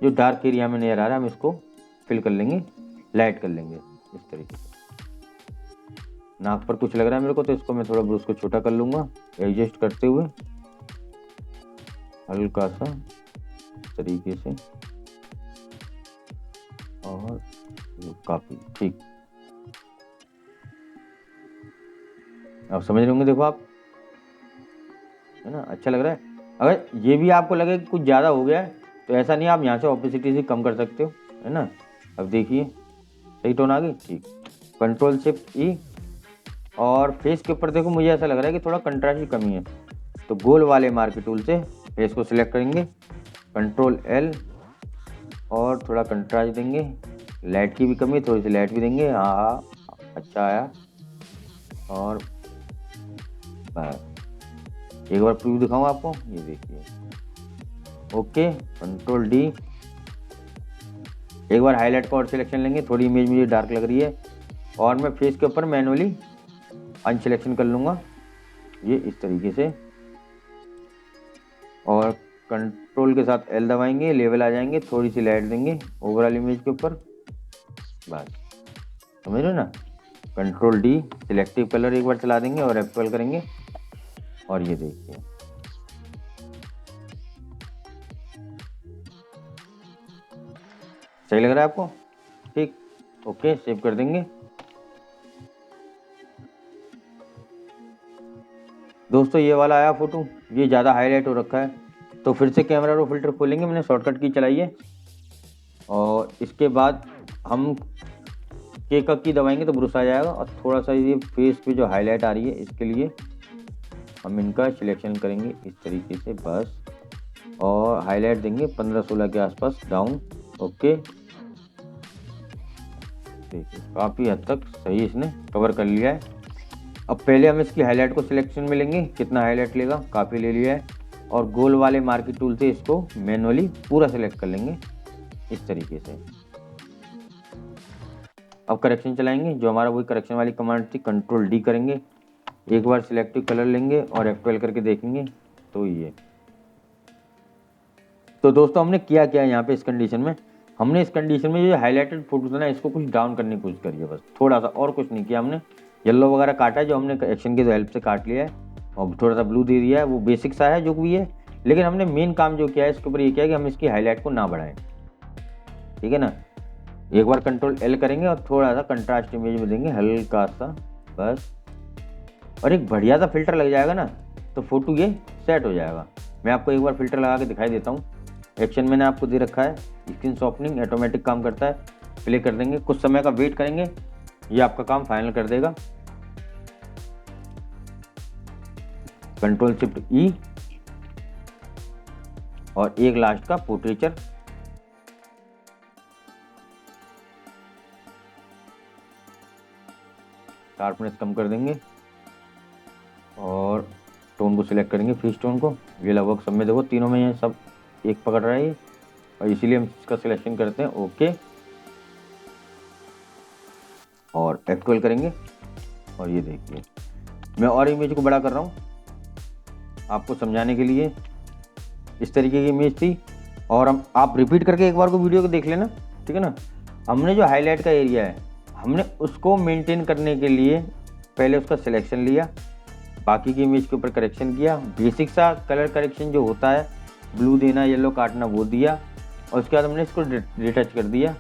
जो डार्क एरिया में नजर आ रहा है हम इसको फिल कर लेंगे, लाइट कर लेंगे इस तरीके से। नाक पर कुछ लग रहा है मेरे को, तो इसको मैं थोड़ा ब्रश को छोटा कर लूँगा एडजस्ट करते हुए, हल्का सा इस तरीके से, और काफ़ी ठीक। अब समझ रहे होंगे, देखो आप, है ना, अच्छा लग रहा है। अगर ये भी आपको लगे कि कुछ ज़्यादा हो गया है तो ऐसा नहीं, आप यहाँ से ऑपेसिटी से कम कर सकते हो, है ना। अब देखिए सही टोन आ गई, ठीक। कंट्रोल शिफ्ट ई, और फेस के ऊपर देखो मुझे ऐसा लग रहा है कि थोड़ा कंट्रास्ट की कमी है, तो गोल वाले मार्कर टूल से फेस को सिलेक्ट करेंगे, कंट्रोल एल, और थोड़ा कंट्रास्ट देंगे। लाइट की भी कमी है, थोड़ी सी लाइट भी देंगे, हाँ अच्छा आया। और एक बार प्रीव्यू दिखाऊँ आपको, ये देखिए, ओके, कंट्रोल डी। एक बार हाईलाइट का और सिलेक्शन लेंगे, थोड़ी इमेज मुझे डार्क लग रही है और मैं फेस के ऊपर मैनुअली अनसिलेक्शन कर लूँगा, ये इस तरीके से, और कंट्रोल के साथ एल दबाएंगे, लेवल आ जाएंगे, थोड़ी सी लाइट देंगे ओवरऑल इमेज के ऊपर, बस समझ रहे हो ना। कंट्रोल डी, सिलेक्टिव कलर एक बार चला देंगे और F12 करेंगे, और ये देखिए सही लग रहा है आपको, ठीक, ओके, सेव कर देंगे। दोस्तों ये वाला आया फोटो, ये ज़्यादा हाईलाइट हो रखा है, तो फिर से कैमरा रो फिल्टर खोलेंगे, मैंने शॉर्टकट की चलाई है, और इसके बाद हम के का की दबाएंगे तो ब्रश आ जाएगा, और थोड़ा सा ये फेस पे जो हाईलाइट आ रही है इसके लिए हम इनका सिलेक्शन करेंगे इस तरीके से, बस, और हाईलाइट देंगे 15-16 के आसपास डाउन, ओके। देखिए काफ़ी हद तक सही इसने कवर कर लिया है। अब पहले हम इसकी हाईलाइट को सिलेक्शन में लेंगे, कितना हाईलाइट लेगा, काफ़ी ले लिया है, और गोल वाले मार्कर टूल से इसको मैनुअली पूरा सिलेक्ट कर लेंगे इस तरीके से। अब करेक्शन चलाएंगे, जो हमारा वही करेक्शन वाली कमांड थी, कंट्रोल डी करेंगे, एक बार सिलेक्टिव कलर लेंगे और F12 करके देखेंगे, तो ये। तो दोस्तों हमने किया क्या यहाँ पे, इस कंडीशन में हमने इस कंडीशन में जो हाईलाइटेड फोटो था ना, इसको कुछ डाउन करने की कोशिश करी है, बस थोड़ा सा, और कुछ नहीं किया हमने। येलो वगैरह काटा है जो हमने एक्शन की हेल्प से काट लिया है, और थोड़ा सा ब्लू दे दिया है, वो बेसिक सा है जो भी है, लेकिन हमने मेन काम जो किया है इसके ऊपर ये किया है कि हम इसकी हाईलाइट को ना बढ़ाएं, ठीक है ना। एक बार कंट्रोल एल करेंगे और थोड़ा सा कंट्रास्ट इमेज में देंगे हल्का सा, बस, और एक बढ़िया सा फिल्टर लग जाएगा ना, तो फोटो ये सेट हो जाएगा। मैं आपको एक बार फिल्टर लगा के दिखाई देता हूँ। एक्शन मैंने आपको दे रखा है, स्क्रीन शॉर्पनिंग ऑटोमेटिक काम करता है, प्ले कर देंगे, कुछ समय का वेट करेंगे, ये आपका काम फाइनल कर देगा। कंट्रोल शिफ्ट ई, और एक लास्ट का पोर्ट्रेचर, शार्पनेस कम कर देंगे, और टोन को सिलेक्ट करेंगे, फेस टोन को, ये लगभग सब में देखो तीनों में ये सब एक पकड़ रहा है ये, और इसीलिए हम इसका सिलेक्शन करते हैं, ओके, और F12 करेंगे, और ये देखिए मैं और इमेज को बड़ा कर रहा हूँ आपको समझाने के लिए। इस तरीके की इमेज थी, और हम आप रिपीट करके एक बार को वीडियो को देख लेना, ठीक है ना। हमने जो हाईलाइट का एरिया है हमने उसको मेंटेन करने के लिए पहले उसका सिलेक्शन लिया, बाकी की इमेज के ऊपर करेक्शन किया, बेसिक सा कलर करेक्शन जो होता है, ब्लू देना, येलो काटना, वो दिया, और उसके बाद हमने इसको रिटच कर दिया,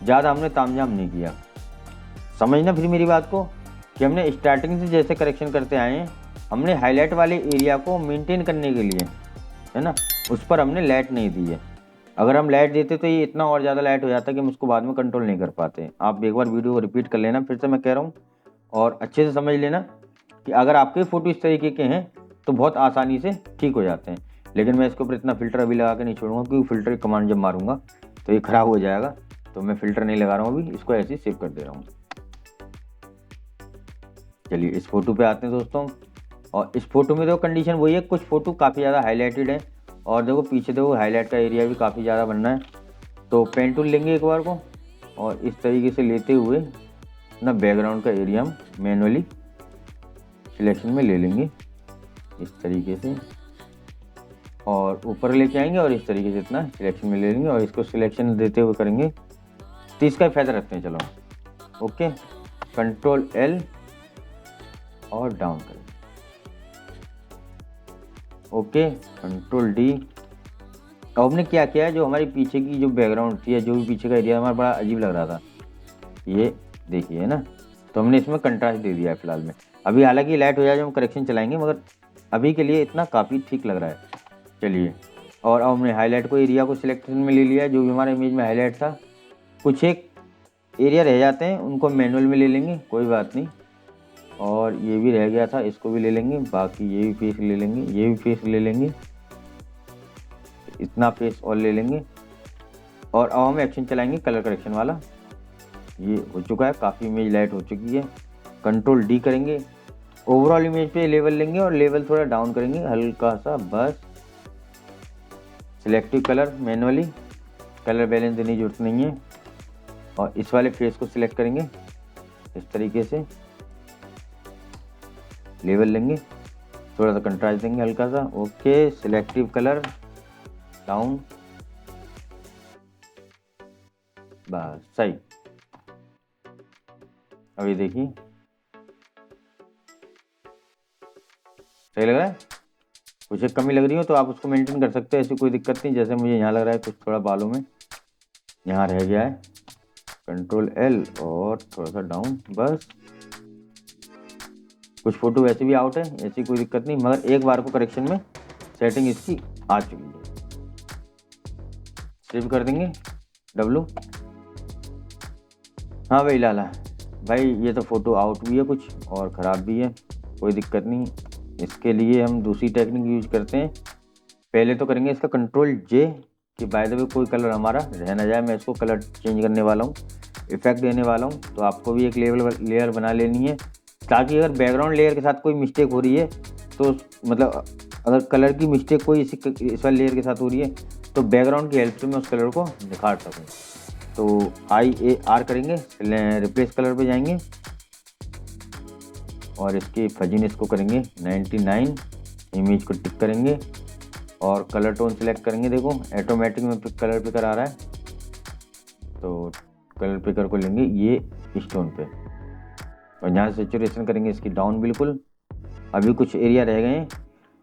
ज़्यादा हमने तामझाम नहीं किया। समझना फिर मेरी बात को कि हमने स्टार्टिंग से जैसे करेक्शन करते आए हैं, हमने हाईलाइट वाले एरिया को मेंटेन करने के लिए, है ना, उस पर हमने लाइट नहीं दी है, अगर हम लाइट देते तो ये इतना और ज़्यादा लाइट हो जाता कि हम उसको बाद में कंट्रोल नहीं कर पाते। आप एक बार वीडियो को रिपीट कर लेना, फिर से मैं कह रहा हूँ, और अच्छे से समझ लेना कि अगर आपके फ़ोटो इस तरीके के हैं तो बहुत आसानी से ठीक हो जाते हैं। लेकिन मैं इसके ऊपर इतना फ़िल्टर अभी लगा के नहीं छोड़ूंगा, क्योंकि फ़िल्टर की कमांड जब मारूंगा तो ये ख़राब हो जाएगा। तो मैं फ़िल्टर नहीं लगा रहा हूँ अभी, इसको ऐसे ही सेव कर दे रहा हूँ। चलिए इस फोटो पे आते हैं दोस्तों, और इस फोटो में देखो कंडीशन वही है, कुछ फ़ोटो काफ़ी ज़्यादा हाईलाइटेड है, और देखो पीछे देखो हाईलाइट का एरिया भी काफ़ी ज़्यादा बनना है। तो पेन टूल लेंगे एक बार को, और इस तरीके से लेते हुए ना बैकग्राउंड का एरिया हम मैनुअली सिलेक्शन में ले लेंगे इस तरीके से, और ऊपर लेके आएंगे और इस तरीके से इतना सिलेक्शन में ले लेंगे, और इसको सिलेक्शन देते हुए करेंगे। तो इसका फायदा रखते हैं, चलो ओके, कंट्रोल L और डाउन करें, ओके, कंट्रोल D। अब हमने क्या किया है, जो हमारी पीछे की जो बैकग्राउंड थी या जो भी पीछे का एरिया हमारा बड़ा अजीब लग रहा था, ये देखिए है ना, तो हमने इसमें कंट्रास्ट दे दिया है फिलहाल में। अभी हालांकि लाइट हो जाए जो हम करेक्शन चलाएंगे, मगर अभी के लिए इतना काफ़ी ठीक लग रहा है। चलिए, और अब हमने हाईलाइट को एरिया को सिलेक्शन में ले लिया है, जो भी हमारा इमेज में हाईलाइट था। कुछ एक एरिया रह जाते हैं, उनको मैनुअल में ले लेंगे, कोई बात नहीं। और ये भी रह गया था, इसको भी ले लेंगे, बाकी ये भी फेस ले लेंगे, ये भी फेस ले लेंगे, इतना फेस और ले लेंगे। और अब हम एक्शन चलाएंगे कलर करेक्शन वाला। ये हो चुका है, काफ़ी इमेज लाइट हो चुकी है। कंट्रोल D करेंगे, ओवरऑल इमेज पे लेवल लेंगे और लेवल थोड़ा डाउन करेंगे हल्का सा, बस। Selective colour manually, colour balance देने की जरूरत नहीं है। और इस वाले फेस को सिलेक्ट करेंगे इस तरीके से, लेवल लेंगे, थोड़ा सा कंट्रास्ट देंगे हल्का सा, ओके, सिलेक्टिव कलर डाउन, बस सही। अभी देखिए सही लग रहा है। कुछ एक कमी लग रही हो तो आप उसको मेंटेन कर सकते हैं, ऐसी कोई दिक्कत नहीं। जैसे मुझे यहाँ लग रहा है कुछ थोड़ा बालों में यहाँ रह गया है, कंट्रोल L और थोड़ा सा डाउन, बस। कुछ फोटो वैसे भी आउट है, ऐसी कोई दिक्कत नहीं, मगर एक बार को करेक्शन में सेटिंग इसकी आ चुकी है। सेव कर देंगे W। हाँ भाई लाला भाई, ये तो फ़ोटो आउट भी है कुछ और ख़राब भी है, कोई दिक्कत नहीं। इसके लिए हम दूसरी टेक्निक यूज करते हैं। पहले तो करेंगे इसका कंट्रोल J कि बाय द वे कोई कलर हमारा रह ना जाए। मैं इसको कलर चेंज करने वाला हूँ, इफेक्ट देने वाला हूँ। तो आपको भी एक लेयर बना लेनी है, ताकि अगर बैकग्राउंड लेयर के साथ कोई मिस्टेक हो रही है तो मतलब अगर कलर की मिस्टेक कोई इस वाले लेयर के साथ हो रही है तो बैकग्राउंड की हेल्प से मैं उस कलर को निखार सकूँ। तो IAR करेंगे, रिप्लेस कलर पे जाएंगे और इसकी फजीनेस को करेंगे 99, इमेज को टिक करेंगे और कलर टोन सिलेक्ट करेंगे। देखो ऑटोमेटिक में कलर पिकर आ रहा है, तो कलर पिकर को लेंगे ये इस टोन पे और यहाँ सेचुरेशन करेंगे इसकी डाउन बिल्कुल। अभी कुछ एरिया रह गए हैं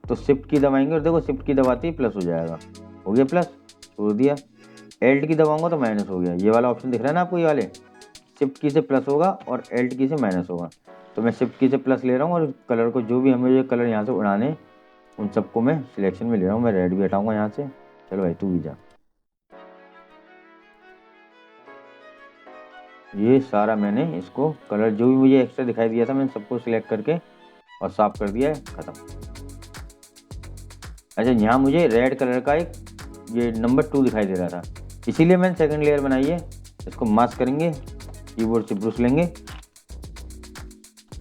तो शिफ्ट की दबाएंगे और देखो शिफ्ट की दबाते ही प्लस हो जाएगा, हो गया प्लस, छोड़ दिया। एल्ट की दबाऊंगा तो माइनस हो गया। ये वाला ऑप्शन दिख रहा है ना आपको, ये वाले शिफ्ट की से प्लस होगा और एल्ट की से माइनस होगा। तो मैं शिफ्ट की से प्लस ले रहा हूँ और कलर को जो भी हमें ये कलर यहाँ से उड़ाने उन सबको मैं सिलेक्शन में ले रहा हूँ। मैं रेड भी हटाऊंगा यहाँ से, चलो भाई तू भी जा। ये सारा मैंने इसको कलर जो भी मुझे एक्स्ट्रा दिखाई दिया था मैंने सबको सिलेक्ट करके और साफ कर दिया है, ख़त्म। अच्छा, यहाँ मुझे रेड कलर का एक ये नंबर 2 दिखाई दे रहा था, इसीलिए मैंने सेकंड लेयर बनाई है। इसको मास्क करेंगे, कीबोर्ड से ब्रूश लेंगे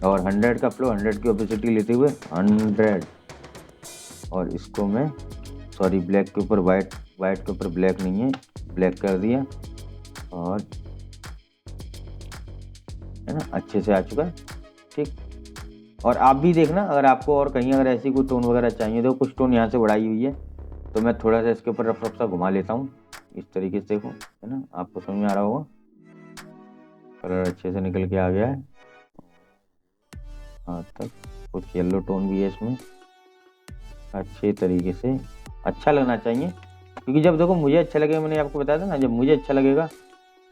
और 100 का फ्लो, 100 की ओपेसिटी लेते हुए 100, और इसको मैं सॉरी ब्लैक के ऊपर वाइट, वाइट के ऊपर ब्लैक नहीं है, ब्लैक कर दिया और है ना अच्छे से आ चुका है, ठीक। और आप भी देखना अगर आपको और कहीं अगर ऐसी कोई टोन वगैरह चाहिए तो कुछ टोन यहाँ से बढ़ाई हुई है तो मैं थोड़ा सा इसके ऊपर रफ सा घुमा लेता हूँ इस तरीके से, देखो है ना, आपको समझ में आ रहा होगा। कलर अच्छे से निकल के आ गया है, हाँ तक कुछ येलो टोन भी है इसमें, अच्छे तरीके से अच्छा लगना चाहिए। क्योंकि जब देखो मुझे अच्छा लगेगा, मैंने आपको बताया था ना, जब मुझे अच्छा लगेगा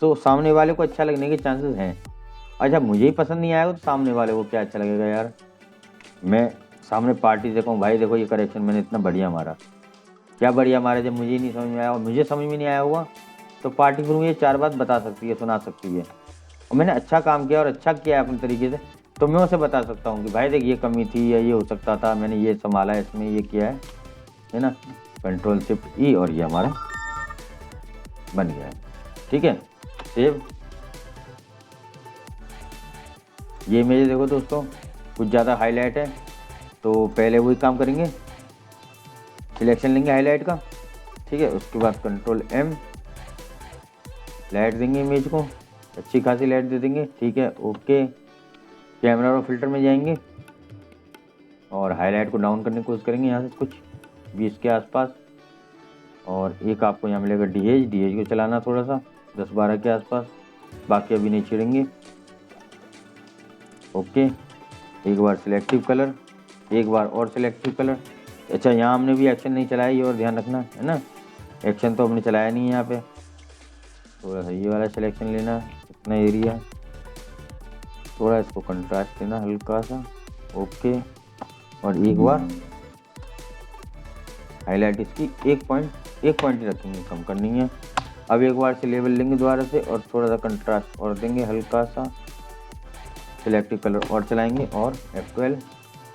तो सामने वाले को अच्छा लगने के चांसेस हैं। अच्छा मुझे ही पसंद नहीं आएगा तो सामने वाले को क्या अच्छा लगेगा यार। मैं सामने पार्टी देखूँ भाई देखो ये करेक्शन मैंने इतना बढ़िया मारा, क्या बढ़िया महाराज, जब मुझे नहीं समझ में आया और मुझे समझ में नहीं आया होगा तो पार्टी फिर मुझे 4 बात बता सकती है, सुना सकती है, और मैंने अच्छा काम किया और अच्छा किया है अपने तरीके से, तो मैं उसे बता सकता हूँ कि भाई देख ये कमी थी या ये हो सकता था, मैंने ये संभाला है, इसमें ये किया है ना। कंट्रोल शिफ्ट ई और ये हमारा बन गया है। ठीक है, सेव। ये इमेज देखो दोस्तों, कुछ ज़्यादा हाईलाइट है, तो पहले वही काम करेंगे, सिलेक्शन लेंगे हाईलाइट का। ठीक है, उसके बाद कंट्रोल एम, लाइट देंगे इमेज को, अच्छी खासी लाइट दे देंगे। ठीक है, ओके। कैमरा और फिल्टर में जाएंगे और हाईलाइट को डाउन करने की कोशिश करेंगे यहाँ से कुछ 20 के आसपास, और एक आपको यहाँ मिलेगा डीएच को चलाना थोड़ा सा 10-12 के आसपास, बाकी अभी नहीं छेड़ेंगे। ओके, एक बार सिलेक्टिव कलर, एक बार और सिलेक्टिव कलर। अच्छा, यहाँ हमने भी एक्शन नहीं चलाया, ये और ध्यान रखना है ना, एक्शन तो हमने चलाया नहीं है यहाँ पे। थोड़ा सा ये वाला सिलेक्शन लेना, इतना एरिया, थोड़ा इसको कंट्रास्ट देना हल्का सा। ओके, और एक बार हाईलाइट इसकी एक पॉइंट ही रखेंगे, कम करनी है। अब एक बार से लेवल लेंगे दोबारा से और थोड़ा सा कंट्रास्ट और देंगे हल्का सा, सिलेक्टिव कलर और चलाएंगे और F12।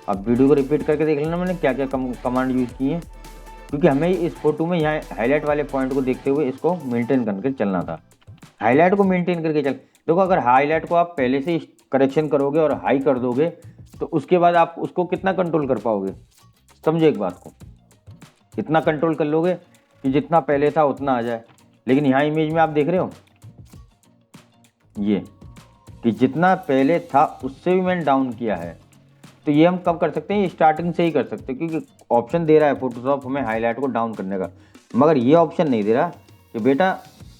अब वीडियो को रिपीट करके देख लेना मैंने क्या क्या कमांड यूज़ की है, क्योंकि हमें इस फोटो में यहाँ हाईलाइट वाले पॉइंट को देखते हुए इसको मेंटेन करके चलना था। हाईलाइट को मेंटेन करके चल, देखो अगर हाईलाइट को आप पहले से करेक्शन करोगे और हाई कर दोगे तो उसके बाद आप उसको कितना कंट्रोल कर पाओगे। समझो एक बात को, इतना कंट्रोल कर लोगे कि जितना पहले था उतना आ जाए, लेकिन यहाँ इमेज में आप देख रहे हो ये कि जितना पहले था उससे भी मैंने डाउन किया है। तो ये हम कब कर सकते हैं, ये स्टार्टिंग से ही कर सकते हैं, क्योंकि ऑप्शन दे रहा है फोटोशॉप हमें हाईलाइट को डाउन करने का, मगर ये ऑप्शन नहीं दे रहा कि बेटा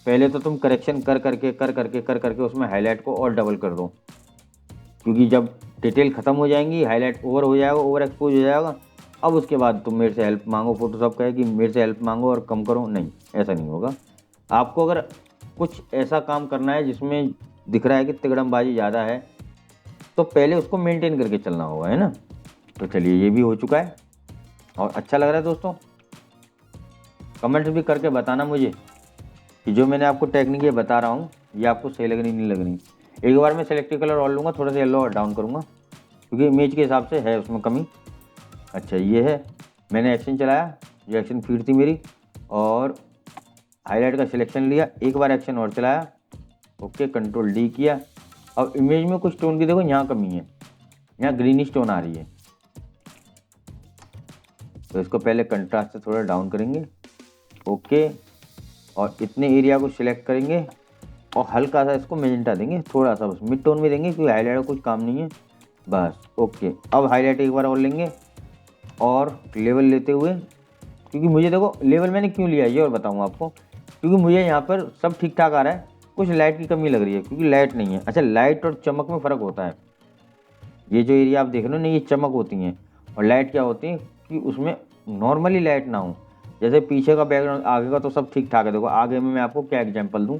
पहले तो तुम करेक्शन कर करके उसमें हाईलाइट को और डबल कर दो, क्योंकि जब डिटेल ख़त्म हो जाएंगी हाईलाइट ओवर हो जाएगा, ओवर एक्सपोज हो जाएगा, अब उसके बाद तुम मेरे से हेल्प मांगो, फोटोशॉप कहे कि मेरे से हेल्प मांगो और कम करो, नहीं ऐसा नहीं होगा। आपको अगर कुछ ऐसा काम करना है जिसमें दिख रहा है कि तिगड़मबाजी ज़्यादा है, तो पहले उसको मेंटेन करके चलना होगा, है ना। तो चलिए ये भी हो चुका है और अच्छा लग रहा है दोस्तों। कमेंट्स भी करके बताना मुझे कि जो मैंने आपको टेक्निक ये बता रहा हूँ ये आपको सही लग रही नहीं लग रही। एक बार मैं सेलेक्टिव कलर और लूँगा, थोड़ा सा येलो और डाउन करूँगा क्योंकि इमेज के हिसाब से है उसमें कमी। अच्छा ये है, मैंने एक्शन चलाया, ये एक्शन फीड थी मेरी, और हाईलाइट का सिलेक्शन लिया, एक बार एक्शन और चलाया, ओके कंट्रोल डी किया। अब इमेज में कुछ टोन की देखो यहाँ कमी है, यहाँ ग्रीनिश टोन आ रही है, तो इसको पहले कंट्रास्ट से थोड़ा डाउन करेंगे। ओके, और इतने एरिया को सिलेक्ट करेंगे और हल्का सा इसको मेजेंटा देंगे, थोड़ा सा बस मिड टोन में देंगे क्योंकि हाईलाइट का कुछ काम नहीं है बस। ओके, अब हाईलाइट एक बार और लेंगे और लेवल लेते हुए, क्योंकि मुझे देखो लेवल मैंने क्यों लिया ये और बताऊँगा आपको, क्योंकि मुझे यहाँ पर सब ठीक ठाक आ रहा है, कुछ लाइट की कमी लग रही है क्योंकि लाइट नहीं है। अच्छा, लाइट और चमक में फ़र्क होता है, ये जो एरिया आप देख रहे हो ना ये चमक होती हैं और लाइट क्या होती है कि उसमें नॉर्मली लाइट ना हो। जैसे पीछे का बैकग्राउंड, आगे का तो सब ठीक ठाक है, देखो आगे में मैं आपको क्या एग्जांपल दूं,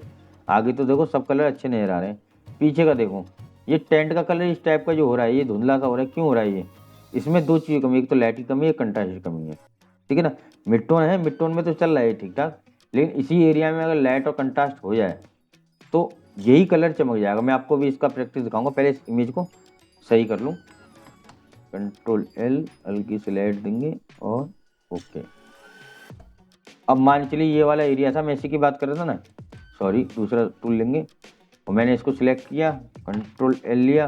आगे तो देखो सब कलर अच्छे नजर आ रहे हैं, पीछे का देखो ये टेंट का कलर इस टाइप का जो हो रहा है ये धुंधला सा हो रहा है, क्यों हो रहा है ये, इसमें दो चीज़ें कमी, एक तो लाइट की कमी है, एक कंट्रास्ट की कमी है, ठीक है ना। मिड टोन है, मिड टोन में तो चल रहा है ठीक ठाक, लेकिन इसी एरिया में अगर लाइट और कंट्रास्ट हो जाए तो यही कलर चमक जाएगा। मैं आपको भी इसका प्रैक्टिस दिखाऊंगा, पहले इस इमेज को सही कर लूँ, कंट्रोल एल, हल्की सी लाइट देंगे और ओके। अब मान चलिए ये वाला एरिया था, मैं इसी की बात कर रहा था ना, सॉरी दूसरा टूल लेंगे और मैंने इसको सिलेक्ट किया, कंट्रोल एल लिया,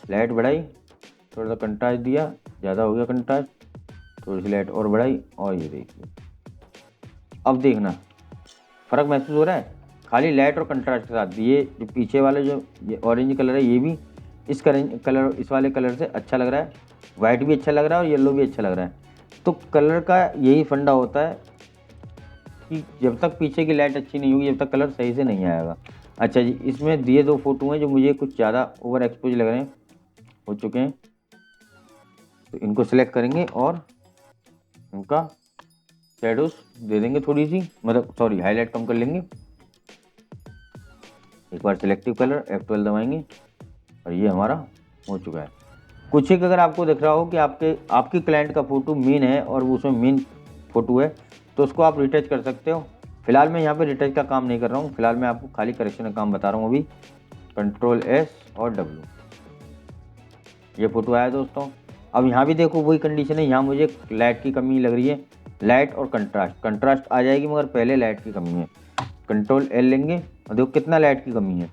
लाइट बढ़ाई, थोड़ा सा कंट्रास्ट दिया, ज़्यादा हो गया कंट्रास्ट, थोड़ी सी लाइट और बढ़ाई और ये देखिए अब देखना फ़र्क महसूस हो रहा है, खाली लाइट और कंट्रास्ट के साथ। ये जो पीछे वाला जो ये ऑरेंज कलर है ये भी इस कलर इस वाले कलर से अच्छा लग रहा है, वाइट भी अच्छा लग रहा है और येलो भी अच्छा लग रहा है। तो कलर का यही फंडा होता है कि जब तक पीछे की लाइट अच्छी नहीं होगी जब तक कलर सही से नहीं आएगा। अच्छा जी, इसमें दिए दो फोटो हैं जो मुझे कुछ ज़्यादा ओवर एक्सपोज लग रहे हैं, हो चुके हैं, तो इनको सिलेक्ट करेंगे और इनका शेडोज दे देंगे थोड़ी सी, मतलब सॉरी हाईलाइट कम कर लेंगे। एक बार सिलेक्टिव कलर F12 दबाएंगे और ये हमारा हो चुका है। कुछ एक अगर आपको दिख रहा हो कि आपके क्लाइंट का फ़ोटो मेन है और वो उसमें मेन फ़ोटो है तो उसको आप रिटच कर सकते हो। फिलहाल मैं यहाँ पे रिटच का काम नहीं कर रहा हूँ, फिलहाल मैं आपको खाली करेक्शन का काम बता रहा हूँ अभी। कंट्रोल एस और डब्ल्यू, ये फोटो आया दोस्तों। अब यहाँ भी देखो वही कंडीशन है, यहाँ मुझे लाइट की कमी लग रही है, लाइट और कंट्रास्ट आ जाएगी, मगर पहले लाइट की कमी है। कंट्रोल एल लेंगे और देखो कितना लाइट की कमी है,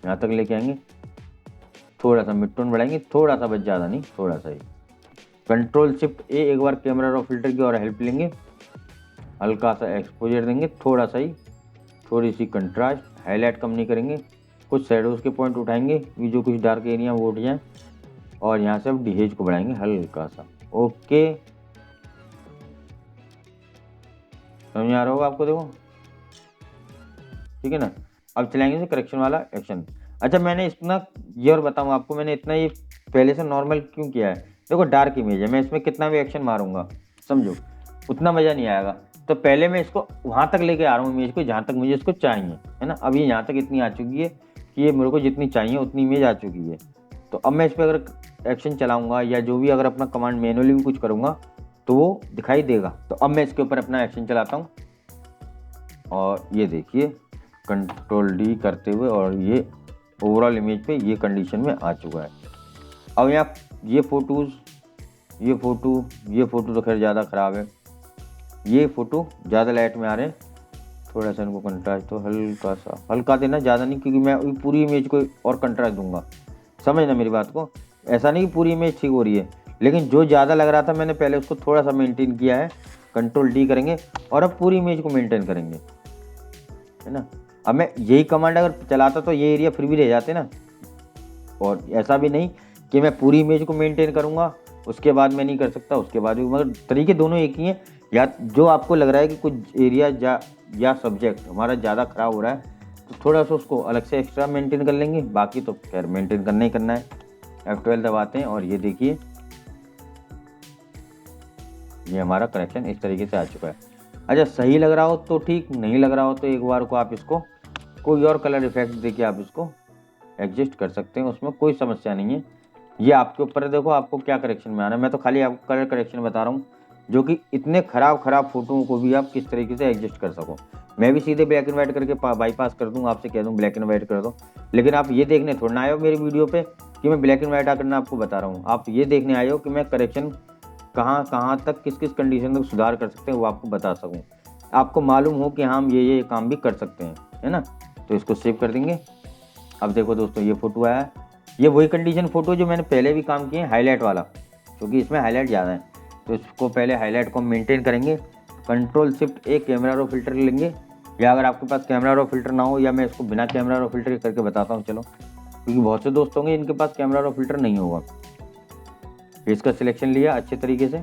यहाँ तक लेके आएंगे, थोड़ा सा मिड टोन बढ़ाएंगे, थोड़ा सा, बस ज़्यादा नहीं, थोड़ा सा ही। कंट्रोल शिफ्ट ए एक बार कैमरा रॉ फिल्टर की और हेल्प लेंगे, हल्का सा एक्सपोजर देंगे, थोड़ा सा ही, थोड़ी सी कंट्रास्ट, हाईलाइट कम नहीं करेंगे, कुछ शैडोज के पॉइंट उठाएंगे कि जो कुछ डार्क एरिया वो उठ जाए, और यहाँ से अब डिहेज को बढ़ाएंगे हल्का सा। ओके, समझ आ रहा होगा आपको, देखो ठीक है ना। अब चलाएंगे करेक्शन वाला एक्शन। अच्छा, मैंने इतना ये और बताऊँ आपको, मैंने इतना ये पहले से नॉर्मल क्यों किया है। देखो डार्क इमेज है, मैं इसमें कितना भी एक्शन मारूंगा समझो उतना मज़ा नहीं आएगा, तो पहले मैं इसको वहाँ तक लेके आ रहा हूँ इमेज को जहाँ तक मुझे इसको चाहिए, है ना। अब ये यहाँ तक इतनी आ चुकी है कि ये मेरे को जितनी चाहिए उतनी इमेज आ चुकी है। तो अब मैं इस पर अगर एक्शन चलाऊँगा या जो भी अगर अपना कमांड मैनुअली भी कुछ करूँगा तो वो दिखाई देगा। तो अब मैं इसके ऊपर अपना एक्शन चलाता हूँ, और ये देखिए कंट्रोल डी करते हुए, और ये ओवरऑल इमेज पे ये कंडीशन में आ चुका है। अब यहाँ ये फ़ोटो तो खैर ज़्यादा ख़राब है, ये फ़ोटो ज़्यादा लाइट में आ रहे हैं, थोड़ा सा इनको कंट्रास्ट तो हल्का देना, ज़्यादा नहीं, क्योंकि मैं पूरी इमेज को और कंट्रास्ट दूंगा, समझना मेरी बात को। ऐसा नहीं कि पूरी इमेज ठीक हो रही है, लेकिन जो ज़्यादा लग रहा था मैंने पहले उसको थोड़ा सा मेंटेन किया है। कंट्रोल डी करेंगे और अब पूरी इमेज को मेंटेन करेंगे, है ना। अब मैं यही कमांड अगर चलाता तो ये एरिया फिर भी रह जाते ना, और ऐसा भी नहीं कि मैं पूरी इमेज को मेंटेन करूँगा उसके बाद मैं नहीं कर सकता, उसके बाद भी, मगर तरीके दोनों एक ही हैं। या जो आपको लग रहा है कि कुछ एरिया या सब्जेक्ट हमारा ज़्यादा ख़राब हो रहा है तो थोड़ा सा उसको अलग से एक्स्ट्रा मेंटेन कर लेंगे, बाकी तो खैर मेंटेन करना ही करना है। F12 दबाते हैं और ये देखिए ये हमारा कनेक्शन इस तरीके से आ चुका है। अच्छा, सही लग रहा हो तो ठीक, नहीं लग रहा हो तो एक बार को आप इसको कोई और कलर इफेक्ट देके आप इसको एडजस्ट कर सकते हैं, उसमें कोई समस्या नहीं है। ये आपके ऊपर है, देखो आपको क्या करेक्शन में आना है। मैं तो खाली आपको कलर करेक्शन बता रहा हूँ, जो कि इतने ख़राब फोटोओं को भी आप किस तरीके से एडजस्ट कर सको। मैं भी सीधे ब्लैक एंड वाइट करके बाईपास कर दूँ, आपसे कह दूँ ब्लैक एंड वाइट कर दो, लेकिन आप ये देखने थोड़ा ना आए हो मेरी वीडियो पे कि मैं ब्लैक एंड वाइट करना आपको बता रहा हूँ। आप ये देखने आए हो कि मैं करेक्शन कहाँ तक किस कंडीशन तक सुधार कर सकते हैं वो आपको बता सकूँ, आपको मालूम हो कि हम ये काम भी कर सकते हैं, है ना। तो इसको सेव कर देंगे। अब देखो दोस्तों ये फ़ोटो आया, ये वही कंडीशन फ़ोटो जो मैंने पहले भी काम किए हैं, हाईलाइट वाला, क्योंकि इसमें हाईलाइट ज़्यादा है। तो इसको पहले हाईलाइट को मेंटेन करेंगे, control shift A camera raw filter लेंगे, या अगर आपके पास कैमरा रो फिल्टर ना हो, या मैं इसको बिना कैमरा रो फिल्टर करके बताता हूँ चलो, क्योंकि बहुत से दोस्त होंगे इनके पास कैमरा रो फिल्टर नहीं होगा। इसका सिलेक्शन लिया अच्छे तरीके से,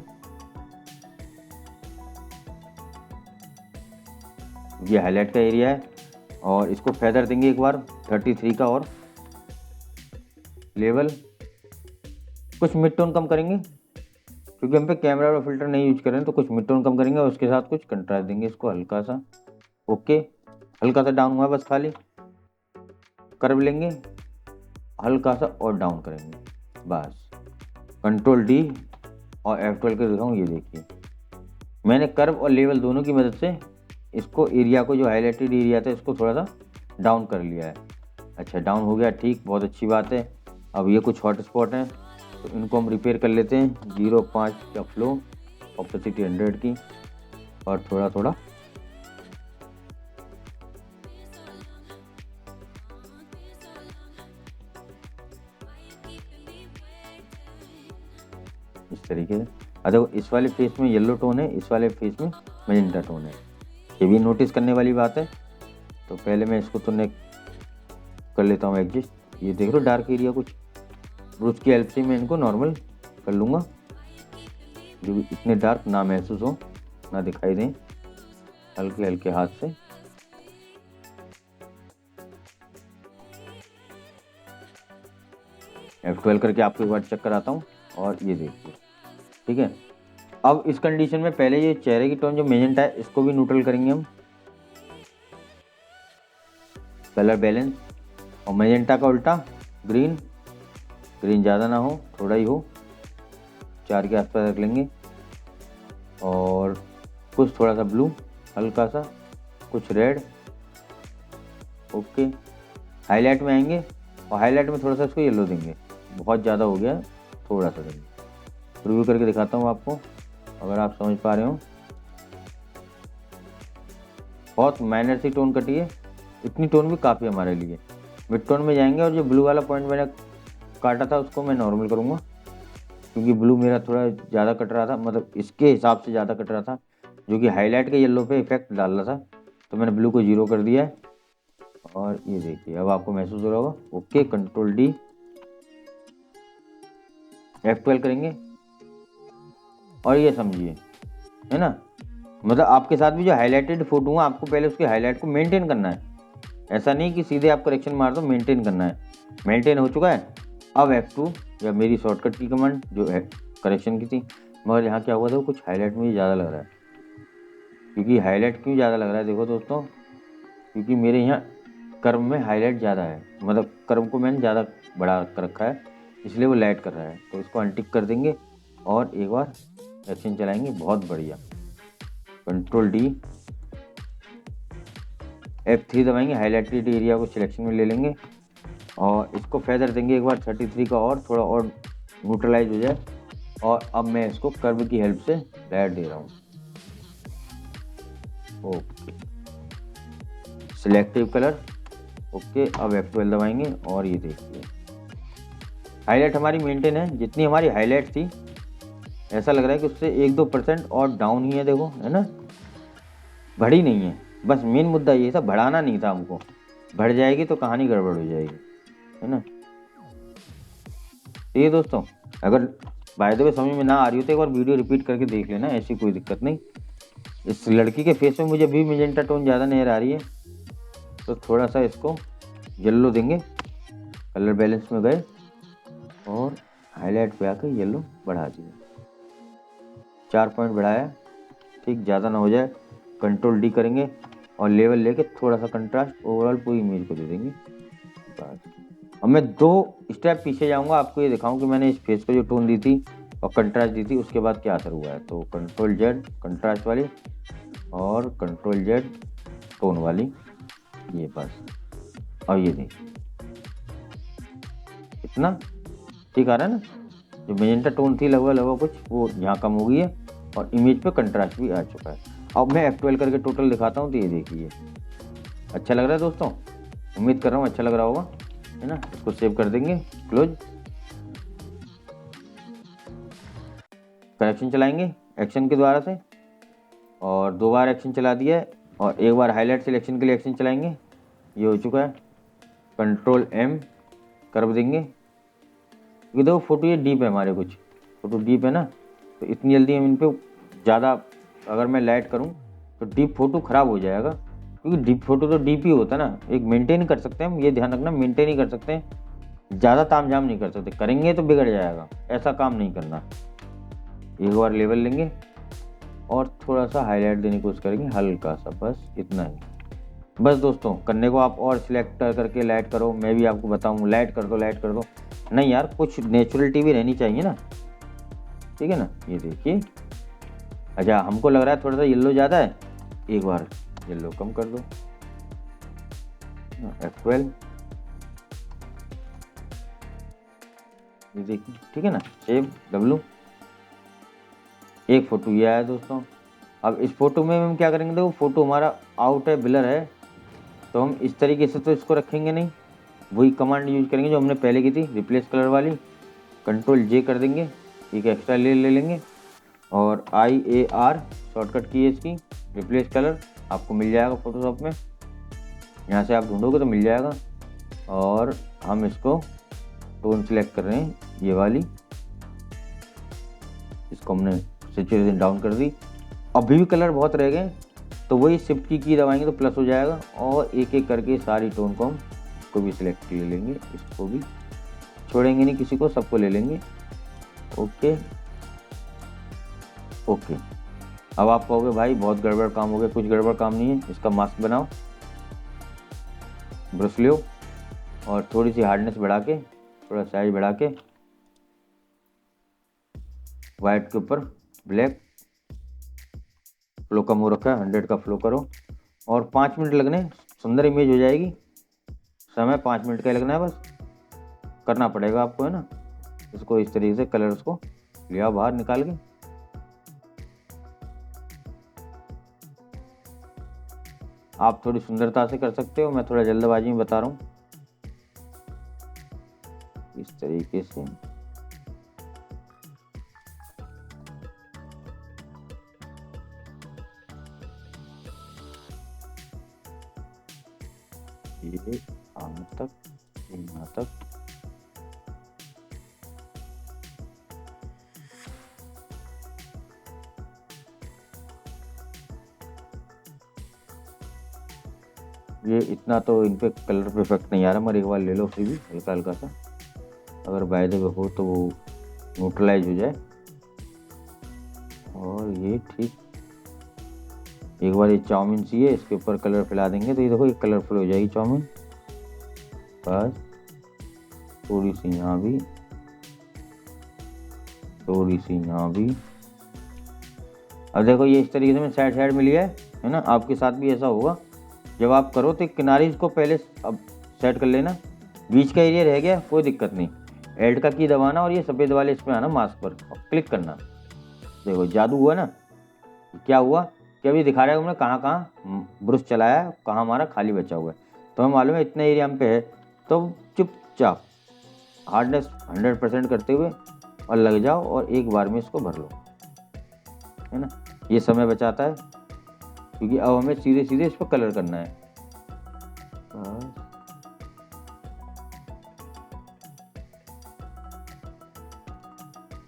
ये हाईलाइट का एरिया है, और इसको फेदर देंगे एक बार 33 का, और लेवल कुछ मिड टोन कम करेंगे क्योंकि हम पे कैमरा और फिल्टर नहीं यूज कर रहे हैं, तो कुछ मिड टोन कम करेंगे और उसके साथ कुछ कंट्रास्ट देंगे इसको हल्का सा। ओके, हल्का सा डाउन हुआ बस, खाली कर्व लेंगे हल्का सा और डाउन करेंगे बस। कंट्रोल डी और F12 के दिखाऊँ, ये देखिए मैंने कर्व और लेवल दोनों की मदद से इसको एरिया को, जो हाईलाइटेड एरिया था, इसको थोड़ा सा डाउन कर लिया है। अच्छा, डाउन हो गया, ठीक, बहुत अच्छी बात है। अब ये कुछ हॉट स्पॉट हैं तो इनको हम रिपेयर कर लेते हैं। 0.5 का फ्लो, ऑपेसिटी 100 की, और थोड़ा थोड़ा इस तरीके से। देखो इस वाले फेस में येलो टोन है, इस वाले फेस में मैजेंटा टोन है, ये भी नोटिस करने वाली बात है। तो पहले मैं इसको तो कर लेता हूँ एडजस्ट। ये देख लो डार्क एरिया कुछ, ब्रश की हेल्प से मैं इनको नॉर्मल कर लूँगा, जो भी इतने डार्क ना महसूस हो, ना दिखाई दें, हल्के हल्के हाथ से। F12 करके आपको एक बार चेक कराता हूँ, और ये देखिए ठीक है। अब इस कंडीशन में पहले ये चेहरे की टोन जो मेजेंटा है इसको भी न्यूट्रल करेंगे हम, कलर बैलेंस, और मेजेंटा का उल्टा ग्रीन ज़्यादा ना हो, थोड़ा ही हो, 4 के आसपास रख लेंगे, और कुछ थोड़ा सा ब्लू, हल्का सा कुछ रेड। ओके, हाईलाइट में आएंगे और हाईलाइट में थोड़ा सा इसको येलो देंगे, बहुत ज़्यादा हो गया, थोड़ा सा देंगे। प्रीव्यू करके दिखाता हूँ आपको, अगर आप समझ पा रहे हो। बहुत माइनर सी टोन कटी है, इतनी टोन भी काफ़ी हमारे लिए। मिड टोन में जाएंगे और जो ब्लू वाला पॉइंट मैंने काटा था उसको मैं नॉर्मल करूँगा, क्योंकि ब्लू मेरा थोड़ा ज़्यादा कट रहा था, मतलब इसके हिसाब से ज़्यादा कट रहा था, जो कि हाईलाइट के येलो पे इफेक्ट डाल रहा था। तो मैंने ब्लू को 0 कर दिया है और ये देखिए अब आपको महसूस हो रहा होगा। ओके, कंट्रोल डी, F12 करेंगे और ये समझिए, है ना, मतलब आपके साथ भी जो हाईलाइटेड फोटो है आपको पहले उसके हाईलाइट को मेंटेन करना है। ऐसा नहीं कि सीधे आप करेक्शन मार दो, मेंटेन करना है। मेंटेन हो चुका है। अब F2 या मेरी शॉर्टकट की कमांड जो है करेक्शन की थी, मगर यहाँ क्या हुआ था, कुछ हाईलाइट मुझे ज़्यादा लग रहा है। क्योंकि हाईलाइट क्यों ज़्यादा लग रहा है देखो दोस्तों, क्योंकि मेरे यहाँ कर्व में हाईलाइट ज़्यादा है, मतलब कर्व को मैंने ज़्यादा बढ़ा कर रखा है, इसलिए वो लाइट कर रहा है। तो इसको अनटिक कर देंगे और एक बार एक्शन चलाएंगे। बहुत बढ़िया, कंट्रोल डी, F3 दबाएंगे, हाईलाइटेड एरिया को सिलेक्शन में ले लेंगे और इसको फेदर देंगे एक बार 33 का, और थोड़ा और न्यूट्रलाइज हो जाए। और अब मैं इसको कर्व की हेल्प से लाइट दे रहा हूँ। Okay, selective colour. ओके, अब F12 दबाएंगे और ये देखिए हाईलाइट हमारी मेंटेन है। जितनी हमारी हाईलाइट थी ऐसा लग रहा है कि उससे 1-2% और डाउन ही है, देखो, है ना, बढ़ी नहीं है। बस मेन मुद्दा ये था, बढ़ाना नहीं था हमको, बढ़ जाएगी तो कहानी गड़बड़ हो जाएगी, है ना। ये दोस्तों, अगर बाय द वे समझ में ना आ रही हो तो एक बार वीडियो रिपीट करके देख लेना, ऐसी कोई दिक्कत नहीं। इस लड़की के फेस में मुझे भी मेजेंटा टोन ज़्यादा नजर आ रही है, तो थोड़ा सा इसको येलो देंगे। कलर बैलेंस में गए और हाईलाइट पे आकर येलो बढ़ा दिया, 4 पॉइंट बढ़ाया, ठीक, ज़्यादा ना हो जाए। कंट्रोल डी करेंगे और लेवल लेके थोड़ा सा कंट्रास्ट ओवरऑल पूरी इमेज को दे देंगे। बस अब मैं 2 स्टेप पीछे जाऊंगा, आपको ये दिखाऊं कि मैंने इस फेस को जो टोन दी थी और कंट्रास्ट दी थी उसके बाद क्या असर हुआ है। तो कंट्रोल जेड कंट्रास्ट वाली और कंट्रोल जेड टोन वाली, ये बस। और ये देखिए इतना ठीक आ रहा है ना, जो मेजेंटा टोन थी लगभग कुछ वो यहाँ कम हो गई है और इमेज पे कंट्रास्ट भी आ चुका है। अब मैं F12 करके टोटल दिखाता हूँ, तो ये देखिए अच्छा लग रहा है दोस्तों, उम्मीद कर रहा हूँ अच्छा लग रहा होगा, है ना। इसको सेव कर देंगे, क्लोज, करेक्शन चलाएंगे एक्शन के द्वारा से, और 2 बार एक्शन चला दिया है और एक बार हाईलाइट सिलेक्शन के लिए एक्शन चलाएंगे। ये हो चुका है। कंट्रोल M कर्व देंगे, क्योंकि देखो फोटो ये डीप है, हमारे कुछ फोटो डीप है ना, तो इतनी जल्दी हम इन पर ज़्यादा अगर मैं लाइट करूँ तो डीप फोटो ख़राब हो जाएगा, क्योंकि डीप फोटो तो डीप ही होता है ना, एक मेंटेन कर सकते हैं हम, ये ध्यान रखना, मेंटेन ही कर सकते हैं, ज़्यादा तामझाम नहीं कर सकते, करेंगे तो बिगड़ जाएगा, ऐसा काम नहीं करना। एक बार लेवल लेंगे और थोड़ा सा हाईलाइट देने की कोशिश करेंगे, हल्का सा, बस इतना ही। बस दोस्तों, करने को आप और सिलेक्ट करके लाइट करो, मैं भी आपको बताऊँ लाइट कर दो, नहीं यार, कुछ नेचुरलिटी भी रहनी चाहिए ना, ठीक है ना। ये देखिए, अच्छा हमको लग रहा है थोड़ा सा येलो ज़्यादा है, एक बार येलो कम कर दो, F12, ये देखिए, ठीक है ना, सेव W। एक फ़ोटो ये आया दोस्तों। अब इस फोटो में हम क्या करेंगे, देखो फोटो हमारा आउट है, ब्लर है, तो हम इस तरीके से तो इसको रखेंगे नहीं, वही कमांड यूज करेंगे जो हमने पहले की थी, रिप्लेस कलर वाली। कंट्रोल J कर देंगे, एक एक्स्ट्रा ले लेंगे और IAR शॉर्टकट की है इसकी, रिप्लेस कलर आपको मिल जाएगा फोटोशॉप में, यहाँ से आप ढूंढोगे तो मिल जाएगा। और हम इसको टोन सिलेक्ट कर रहे हैं, ये वाली, इसको हमने सैचुरेशन डाउन कर दी। अभी भी कलर बहुत रह गए, तो वही शिफ्ट की दबाएंगे तो प्लस हो जाएगा, और एक एक करके सारी टोन को हम इसको भी सिलेक्ट ले लेंगे, इसको भी छोड़ेंगे नहीं किसी को, सबको ले लेंगे। ओके ओके, अब आप कहोगे भाई बहुत गड़बड़ काम हो गया, कुछ गड़बड़ काम नहीं है। इसका मास्क बनाओ, ब्रश लो और थोड़ी सी हार्डनेस बढ़ा के, थोड़ा साइज बढ़ा के, वाइट के ऊपर ब्लैक, फ्लो कम हो रखा है, 100 का फ्लो करो और 5 मिनट लगने, सुंदर इमेज हो जाएगी। समय 5 मिनट का लगना है, बस करना पड़ेगा आपको, है ना। इसको इस तरीके से कलर्स को लिया बाहर निकाल के। आप थोड़ी सुंदरता से कर सकते हो, मैं थोड़ा जल्दबाजी में बता रहा हूँ। इस तरीके से ये यहाँ तक, यहाँ तक। ये इतना तो इन पे कलर पे इफेक्ट नहीं आ रहा, मगर एक बार ले लो फिर भी हल्का हल्का सा, अगर बाय द वे हो तो वो न्यूट्रलाइज हो जाए। और ये ठीक, एक बार ये चाउमीन सी है, इसके ऊपर कलर फैला देंगे तो ये देखो ये कलरफुल हो जाएगी चाउमीन। बस थोड़ी सी यहाँ भी, थोड़ी सी यहाँ भी। अब देखो ये इस तरीके से मैं साइड साइड में लिया है ना। आपके साथ भी ऐसा होगा, जब आप करो तो किनारे इसको पहले अब सेट कर लेना। बीच का एरिया रह गया कोई दिक्कत नहीं, एल्ट का की दबाना और ये सफ़ेद वाले इस पर आना मास्क पर और क्लिक करना। देखो जादू हुआ ना। क्या हुआ कि अभी दिखा रहा है हमने कहाँ कहाँ ब्रश चलाया है, कहाँ हमारा खाली बचा हुआ है। तो हमें मालूम है इतना एरिया हम पे है, तो चुपचाप हार्डनेस 100% करते हुए और लग जाओ और एक बार में इसको भर लो, है ना। ये समय बचाता है क्योंकि अब हमें सीधे सीधे इस पर कलर करना है।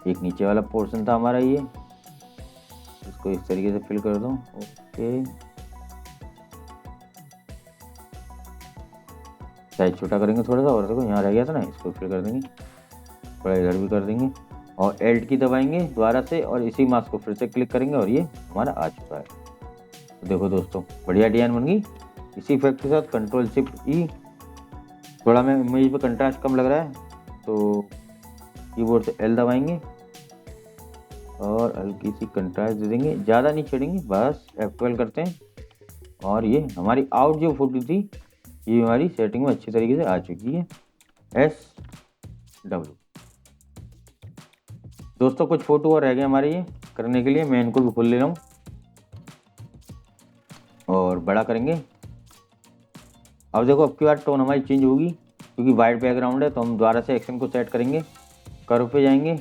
एक नीचे वाला पोर्शन था हमारा, ये इसको इस तरीके से फिल कर दो। ओके, साइज छोटा करेंगे थोड़ा सा, और देखो यहाँ रह गया था ना, इसको फिल कर देंगे, थोड़ा इधर भी कर देंगे और एल्ट की दबाएंगे दोबारा से और इसी मास्क को फिर से क्लिक करेंगे और ये हमारा आ चुका है। तो देखो दोस्तों बढ़िया डिजाइन बन गई। इसी इफेक्ट के साथ कंट्रोल शिफ्ट ई, थोड़ा मैं इमेज पे कंट्रास्ट कम लग रहा है तो कीबोर्ड से एल दबाएंगे और हल्की सी कंट्रास्ट दे देंगे, ज़्यादा नहीं छेड़ेंगे, बस F12 करते हैं और ये हमारी आउट जो फोटो थी ये हमारी सेटिंग में अच्छी तरीके से आ चुकी है। SW दोस्तों कुछ फोटो और रह गए हमारे ये करने के लिए, मैं इनको भी खोल ले रहा हूँ और बड़ा करेंगे। अब देखो अब की बार टोन हमारी चेंज होगी क्योंकि वाइट बैकग्राउंड है, तो हम दोबारा से एक्शन को सेट करेंगे, कर्व पे जाएंगे,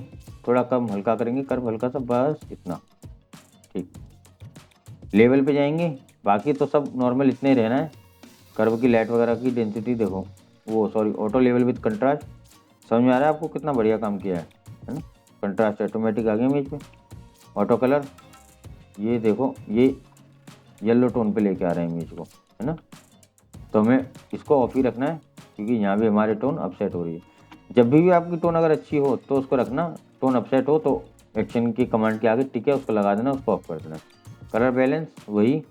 थोड़ा कम हल्का करेंगे कर्व हल्का सा, बस इतना ठीक। लेवल पे जाएंगे, बाकी तो सब नॉर्मल इतने ही रहना है। कर्व की लाइट वगैरह की डेंसिटी देखो, वो sorry auto level with contrast, समझ में आ रहा है आपको कितना बढ़िया काम किया है ना। कंट्रास्ट ऑटोमेटिक आ गया इमेज पे। ऑटो कलर ये देखो ये येलो टोन पे लेके आ रहे हैं इमेज को, है ना। तो हमें इसको ऑफ ही रखना है क्योंकि यहाँ भी हमारे टोन अपसेट हो रही है। जब भी आपकी टोन अगर अच्छी हो तो उसको रखना, टोन अपसेट हो तो एक्शन की कमांड के आगे टिक है उसको लगा देना, उसको ऑफ कर देना। कलर बैलेंस वही,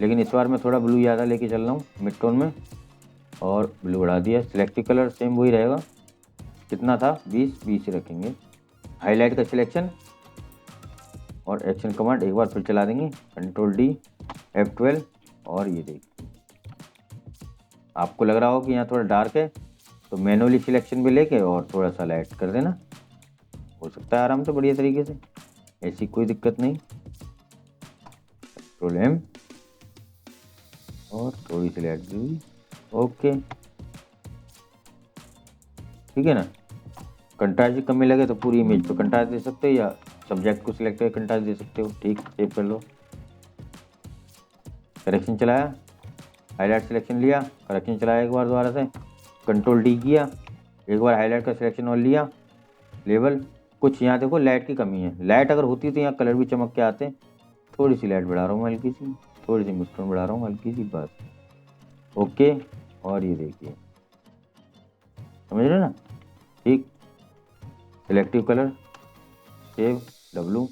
लेकिन इस बार मैं थोड़ा ब्लू ज़्यादा लेके चल रहा हूँ मिड टोन में और ब्लू बढ़ा दिया। सिलेक्टिव कलर सेम वही रहेगा, कितना था 20 रखेंगे। हाईलाइट का सिलेक्शन और एक्शन कमांड एक बार फिर चला देंगे, कंट्रोल D F12 और ये देखिए आपको लग रहा हो कि यहाँ थोड़ा डार्क है तो मैनुअली सिलेक्शन भी लेके और थोड़ा सा लाइट कर देना, हो सकता है आराम से बढ़िया तरीके से, ऐसी कोई दिक्कत नहीं। कंट्रोल M और थोड़ी सी लाइट दी, ओके ठीक है ना। कंट्रास्ट की कमी लगे तो पूरी इमेज पे कंट्रास्ट दे सकते हो या सब्जेक्ट को सिलेक्ट करके कंट्रास्ट दे सकते हो, ठीक सेव कर लो। करेक्शन चलाया, हाईलाइट सिलेक्शन लिया, करेक्शन चलाया एक बार दोबारा से, कंट्रोल D किया, एक बार हाईलाइट का सिलेक्शन और लिया। लेवल कुछ यहाँ देखो लाइट की कमी है, लाइट अगर होती तो यहाँ कलर भी चमक के आते। थोड़ी सी लाइट बढ़ा रहा हूँ हल्की सी, थोड़ी सी मिड-टोन बढ़ा रहा हूँ हल्की सी, बस ओके। और ये देखिए समझ रहे ना, ठीक। Selective colour save W,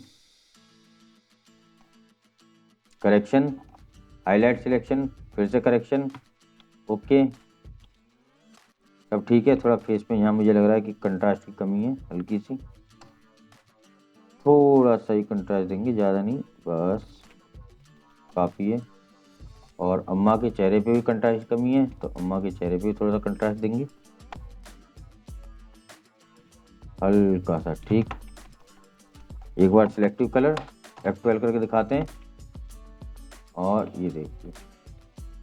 correction highlight selection फिर से करेक्शन, ओके सब ठीक है। थोड़ा फेस पे यहाँ मुझे लग रहा है कि कंट्रास्ट की कमी है हल्की सी, थोड़ा सा ही कंट्रास्ट देंगे, ज़्यादा नहीं, बस काफ़ी है। और अम्मा के चेहरे पे भी कंट्रास्ट कमी है, तो अम्मा के चेहरे पे भी थोड़ा सा कंट्रास्ट देंगे, हल्का सा। ठीक, एक बार सिलेक्टिव कलर F12 करके दिखाते हैं, और ये देखिए,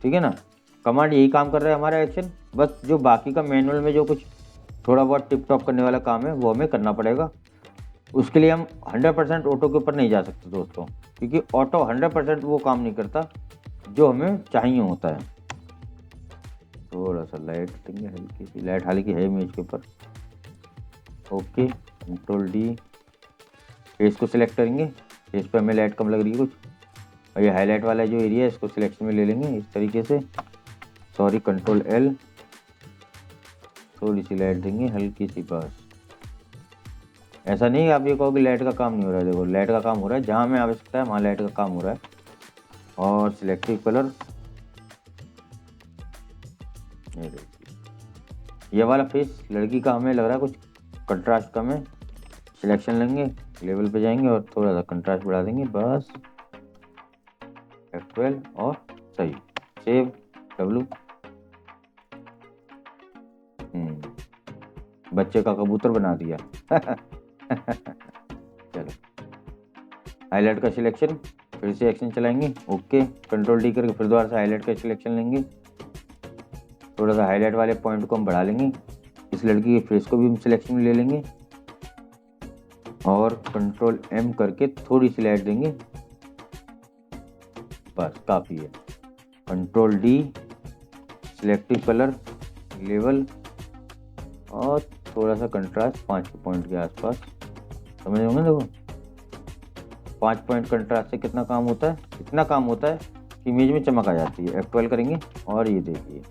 ठीक है ना। कमांड यही काम कर रहा है हमारा एक्शन, बस जो बाकी का मैनुअल में जो कुछ थोड़ा बहुत टिप टॉप करने वाला काम है वो हमें करना पड़ेगा। उसके लिए हम 100% ऑटो के ऊपर नहीं जा सकते दोस्तों, क्योंकि ऑटो 100% वो काम नहीं करता जो हमें चाहिए होता है। थोड़ा सा लाइट देंगे, हल्की सी लाइट, हालांकि है इमेज के ऊपर। ओके, कंट्रोल डी, फेस को सिलेक्ट करेंगे, फेस पे हमें लाइट कम लग रही है कुछ, और ये हाईलाइट वाला जो एरिया है इसको सिलेक्शन में ले लेंगे इस तरीके से। सॉरी, कंट्रोल एल, थोड़ी सी लाइट देंगे हल्की सी, बस। ऐसा नहीं आप ये कहो कि लाइट का काम नहीं हो रहा है, देखो लाइट का काम हो रहा है, जहाँ हमें आवश्यकता है वहाँ लाइट का काम हो रहा है। और सिलेक्टिव कलर, ये देखिए, ये वाला फेस लड़की का हमें लग रहा है कुछ कंट्रास्ट कम है, सिलेक्शन लेंगे, लेवल पे जाएंगे और थोड़ा सा कंट्रास्ट बढ़ा देंगे, बस। F12 और सही, सेव W। बच्चे का कबूतर बना दिया। चलो, हाईलाइट का सिलेक्शन, फिर से एक्शन चलाएंगे। ओके, कंट्रोल डी करके फिर दोबारा से हाईलाइट का सिलेक्शन लेंगे, थोड़ा सा हाईलाइट वाले पॉइंट को हम बढ़ा लेंगे, इस लड़की के फेस को भी हम सिलेक्शन में ले लेंगे, और कंट्रोल M करके थोड़ी सी लाइट देंगे, बस काफ़ी है। Control D, selective colour, level, और थोड़ा सा कंट्रास्ट 5 पॉइंट के आसपास, समझ होंगे। देखो 5 पॉइंट कंट्रास्ट से कितना काम होता है, इतना काम होता है कि इमेज में चमक आ जाती है। F12 करेंगे, और ये देखिए,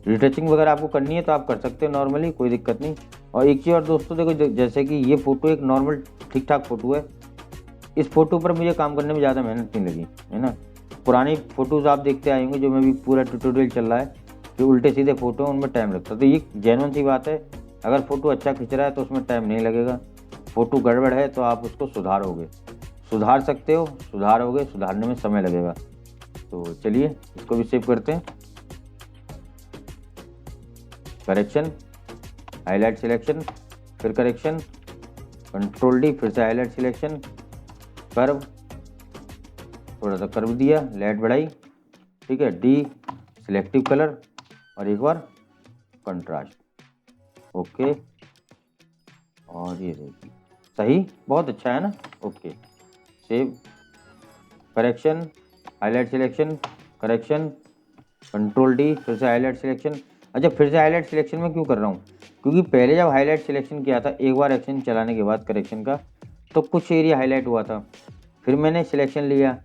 रिटचिंग वगैरह आपको करनी है तो आप कर सकते हो नॉर्मली, कोई दिक्कत नहीं। और एक चीज़ और दोस्तों, देखो जैसे कि ये फ़ोटो एक नॉर्मल ठीक ठाक फ़ोटो है, इस फोटो पर मुझे काम करने में ज़्यादा मेहनत नहीं लगी, है ना। पुरानी फ़ोटोज़ आप देखते आए होंगे, जो मैं भी पूरा ट्यूटोरियल चल रहा है, जो उल्टे सीधे फ़ोटो हैं उनमें टाइम लगता है। तो ये जेन्युइन सी बात है, अगर फ़ोटो अच्छा खिंच रहा है तो उसमें टाइम नहीं लगेगा, फ़ोटो गड़बड़ है तो आप उसको सुधारोगे, सुधार सकते हो, सुधारोगे, सुधारने में समय लगेगा। तो चलिए इसको भी सेव करते हैं। करेक्शन, हाईलाइट सिलेक्शन, फिर करेक्शन, कंट्रोल डी, फिर से हाईलाइट सिलेक्शन, कर्व, थोड़ा सा कर्व दिया, लाइट बढ़ाई, ठीक है, डी, सिलेक्टिव कलर, और एक बार कंट्रास्ट। ओके, और ये देखिए सही, बहुत अच्छा है ना। Okay, save, correction, highlight selection, correction, control D, फिर से हाईलाइट सिलेक्शन। अच्छा, फिर से हाईलाइट सिलेक्शन में क्यों कर रहा हूँ, क्योंकि पहले जब हाईलाइट सिलेक्शन किया था एक बार एक्शन चलाने के बाद करेक्शन का, तो कुछ एरिया हाईलाइट हुआ था, फिर मैंने सिलेक्शन लिया,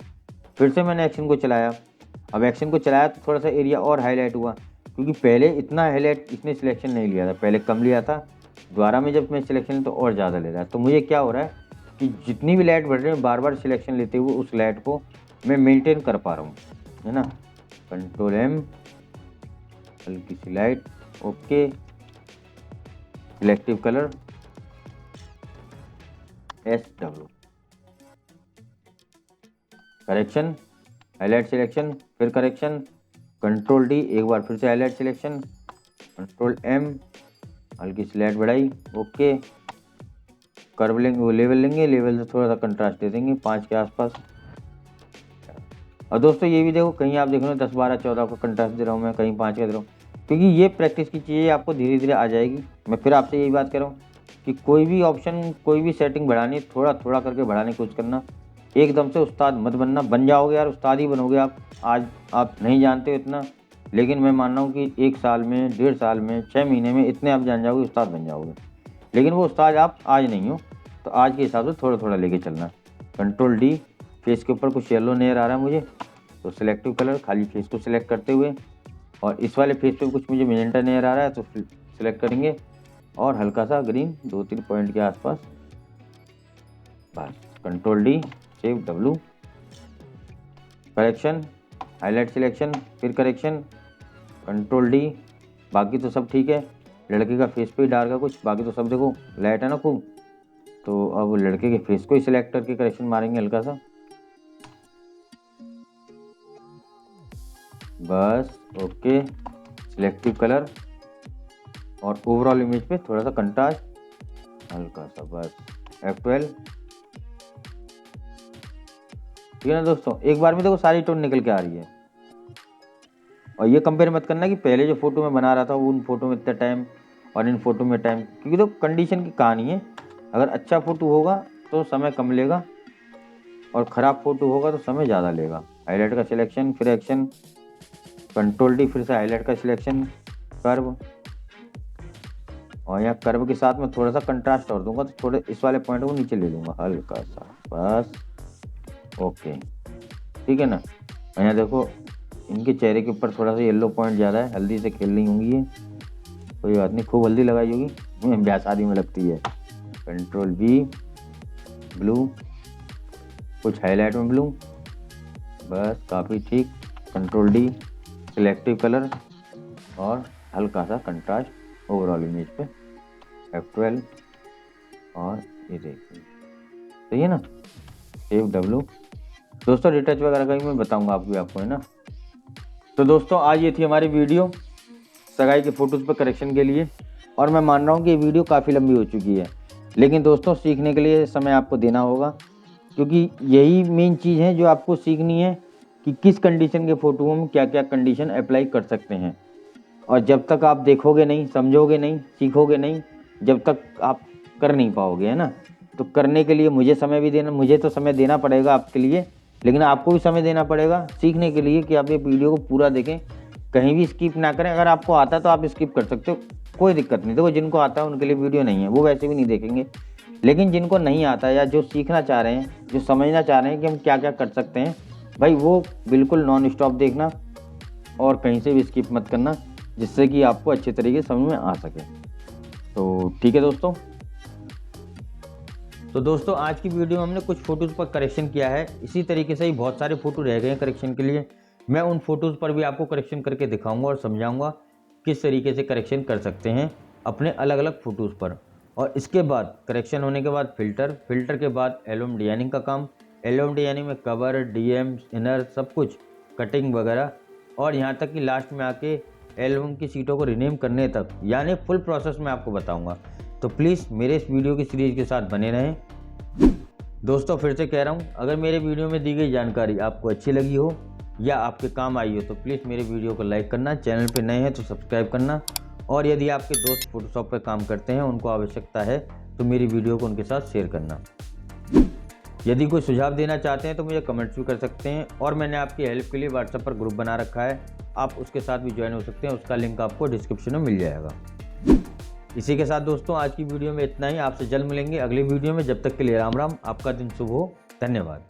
फिर से मैंने एक्शन को चलाया, अब एक्शन को चलाया तो थोड़ा सा एरिया और हाईलाइट हुआ, क्योंकि पहले इतना हाईलाइट इसने सिलेक्शन नहीं लिया था, पहले कम लिया था, दोबारा में जब मैं सिलेक्शन तो और ज़्यादा ले रहा है। तो मुझे क्या हो रहा है कि जितनी भी लाइट बढ़ रही है, बार बार सिलेक्शन लेते हुए उस लाइट को मैं मेंटेन कर पा रहा हूँ, है ना। कंट्रोल M, हल्की सी light, okay, selective colour, SW, correction, highlight selection, फिर करेक्शन, कंट्रोल D, एक बार फिर से हाईलाइट सिलेक्शन, कंट्रोल M, हल्की सी लाइट बढ़ाई, ओके, कर्व लेंगे, वो लेवल लेंगे, लेवल से थोड़ा सा कंट्रास्ट दे देंगे 5 के आसपास। और दोस्तों ये भी देखो, कहीं आप देख रहे हो 10, 12, 14 का कंट्रास्ट दे रहा हूँ मैं, कहीं 5 का दे रहा हूँ, क्योंकि ये प्रैक्टिस की चीज़ें आपको धीरे धीरे आ जाएगी। मैं फिर आपसे यही बात कर रहा हूँ कि कोई भी ऑप्शन, कोई भी सेटिंग बढ़ानी, थोड़ा थोड़ा करके बढ़ाने की कोशिश करना, एकदम से उस्ताद मत बनना, बन जाओगे यार, उस्ताद ही बनोगे आप। आज आप नहीं जानते हो इतना, लेकिन मैं मान रहा हूँ कि 1 साल में, 1.5 साल में, 6 महीने में इतने आप जान जाओगे, उस्ताद बन जाओगे। लेकिन वो उस्ताद आप आज नहीं हो, तो आज के हिसाब से थोड़ा थोड़ा लेके चलना। कंट्रोल D, फेस के ऊपर कुछ येलो नज़र आ रहा है मुझे, तो सिलेक्टिव कलर, खाली फेस को सिलेक्ट करते हुए, और इस वाले फेस पे कुछ मुझे मेजेंटा नज़र आ रहा है तो सिलेक्ट करेंगे, और हल्का सा ग्रीन 2-3 पॉइंट के आसपास, बस। Control D, save W, correction, highlight selection, फिर करेक्शन, कंट्रोल D, बाकी तो सब ठीक है। लड़के का फेस पे ही डार्क है कुछ, बाकी तो सब देखो लाइट है ना खूब। तो अब लड़के के फेस को ही सिलेक्ट करके करेक्शन मारेंगे हल्का सा, बस ओके, सिलेक्टिव कलर और ओवरऑल इमेज पे थोड़ा सा कंट्रास्ट हल्का सा, बस F12। ठीक है ना दोस्तों, एक बार में देखो सारी टोन निकल के आ रही है। और ये कंपेयर मत करना कि पहले जो फोटो मैं बना रहा था वो उन फोटो में इतना टाइम और इन फोटो में टाइम, क्योंकि तो कंडीशन की कहानी है। अगर अच्छा फोटो होगा तो समय कम लेगा और ख़राब फोटो होगा तो समय ज़्यादा लेगा। हाईलाइट का सिलेक्शन, फिर एक्शन, कंट्रोल डी, फिर से हाईलाइट का सिलेक्शन, कर्व, और यहाँ कर्व के साथ में थोड़ा सा कंट्रास्ट और दूंगा, तो थोड़े इस वाले पॉइंट को नीचे ले लूँगा हल्का सा, बस ओके। ठीक है ना। यहाँ देखो इनके चेहरे के ऊपर थोड़ा सा येलो पॉइंट ज़्यादा है, हल्दी से खेल रही होंगी ये, कोई बात नहीं, खूब हल्दी लगाई होगी, ब्याह शादी में लगती है। कंट्रोल बी, ब्लू, कुछ हाईलाइट में ब्लू, बस काफ़ी ठीक। कंट्रोल डी, सिलेक्टिव कलर और हल्का सा कंट्रास्ट ओवरऑल इमेज पे, F12 और ये देखिए, सही है ना। Save W. दोस्तों रिटच वगैरह का भी मैं बताऊंगा आपको, है ना। तो दोस्तों आज ये थी हमारी वीडियो सगाई के फ़ोटोज़ पर करेक्शन के लिए, और मैं मान रहा हूँ कि ये वीडियो काफ़ी लंबी हो चुकी है, लेकिन दोस्तों सीखने के लिए समय आपको देना होगा, क्योंकि यही मेन चीज़ है जो आपको सीखनी है कि किस कंडीशन के फ़ोटोओं में क्या क्या कंडीशन अप्लाई कर सकते हैं। और जब तक आप देखोगे नहीं, समझोगे नहीं, सीखोगे नहीं, जब तक आप कर नहीं पाओगे, है ना। तो करने के लिए मुझे तो समय देना पड़ेगा आपके लिए, लेकिन आपको भी समय देना पड़ेगा सीखने के लिए कि आप ये वीडियो को पूरा देखें, कहीं भी स्किप ना करें। अगर आपको आता है तो आप स्किप कर सकते हो, कोई दिक्कत नहीं। देखो जिनको आता है उनके लिए वीडियो नहीं है, वो वैसे भी नहीं देखेंगे, लेकिन जिनको नहीं आता या जो सीखना चाह रहे हैं, जो समझना चाह रहे हैं कि हम क्या क्या कर सकते हैं, भाई वो बिल्कुल नॉन स्टॉप देखना और कहीं से भी स्किप मत करना, जिससे कि आपको अच्छे तरीके से समझ में आ सके। तो ठीक है दोस्तों। तो दोस्तों आज की वीडियो में हमने कुछ फ़ोटोज़ पर करेक्शन किया है, इसी तरीके से ही बहुत सारे फ़ोटो रह गए हैं करेक्शन के लिए। मैं उन फ़ोटोज़ पर भी आपको करेक्शन करके दिखाऊंगा और समझाऊंगा किस तरीके से करेक्शन कर सकते हैं अपने अलग अलग फ़ोटोज़ पर। और इसके बाद करेक्शन होने के बाद फ़िल्टर के बाद एल्बम डिज़ाइनिंग का काम, एल्बम डिज़ाइनिंग में कवर, डीएम, इनर, सब कुछ, कटिंग वगैरह, और यहाँ तक कि लास्ट में आके एल्बम की सीटों को रिनेम करने तक, यानी फुल प्रोसेस में आपको बताऊंगा। तो प्लीज़ मेरे इस वीडियो की सीरीज़ के साथ बने रहें। दोस्तों फिर से कह रहा हूँ, अगर मेरे वीडियो में दी गई जानकारी आपको अच्छी लगी हो या आपके काम आई हो तो प्लीज़ मेरे वीडियो को लाइक करना, चैनल पे नए हैं तो सब्सक्राइब करना, और यदि आपके दोस्त फोटोशॉप पर काम करते हैं, उनको आवश्यकता है, तो मेरी वीडियो को उनके साथ शेयर करना। यदि कोई सुझाव देना चाहते हैं तो मुझे कमेंट्स भी कर सकते हैं, और मैंने आपकी हेल्प के लिए व्हाट्सएप पर ग्रुप बना रखा है, आप उसके साथ भी ज्वाइन हो सकते हैं, उसका लिंक आपको डिस्क्रिप्शन में मिल जाएगा। इसी के साथ दोस्तों आज की वीडियो में इतना ही, आपसे जल्द मिलेंगे अगली वीडियो में। जब तक के लिए राम राम, आपका दिन शुभ हो, धन्यवाद।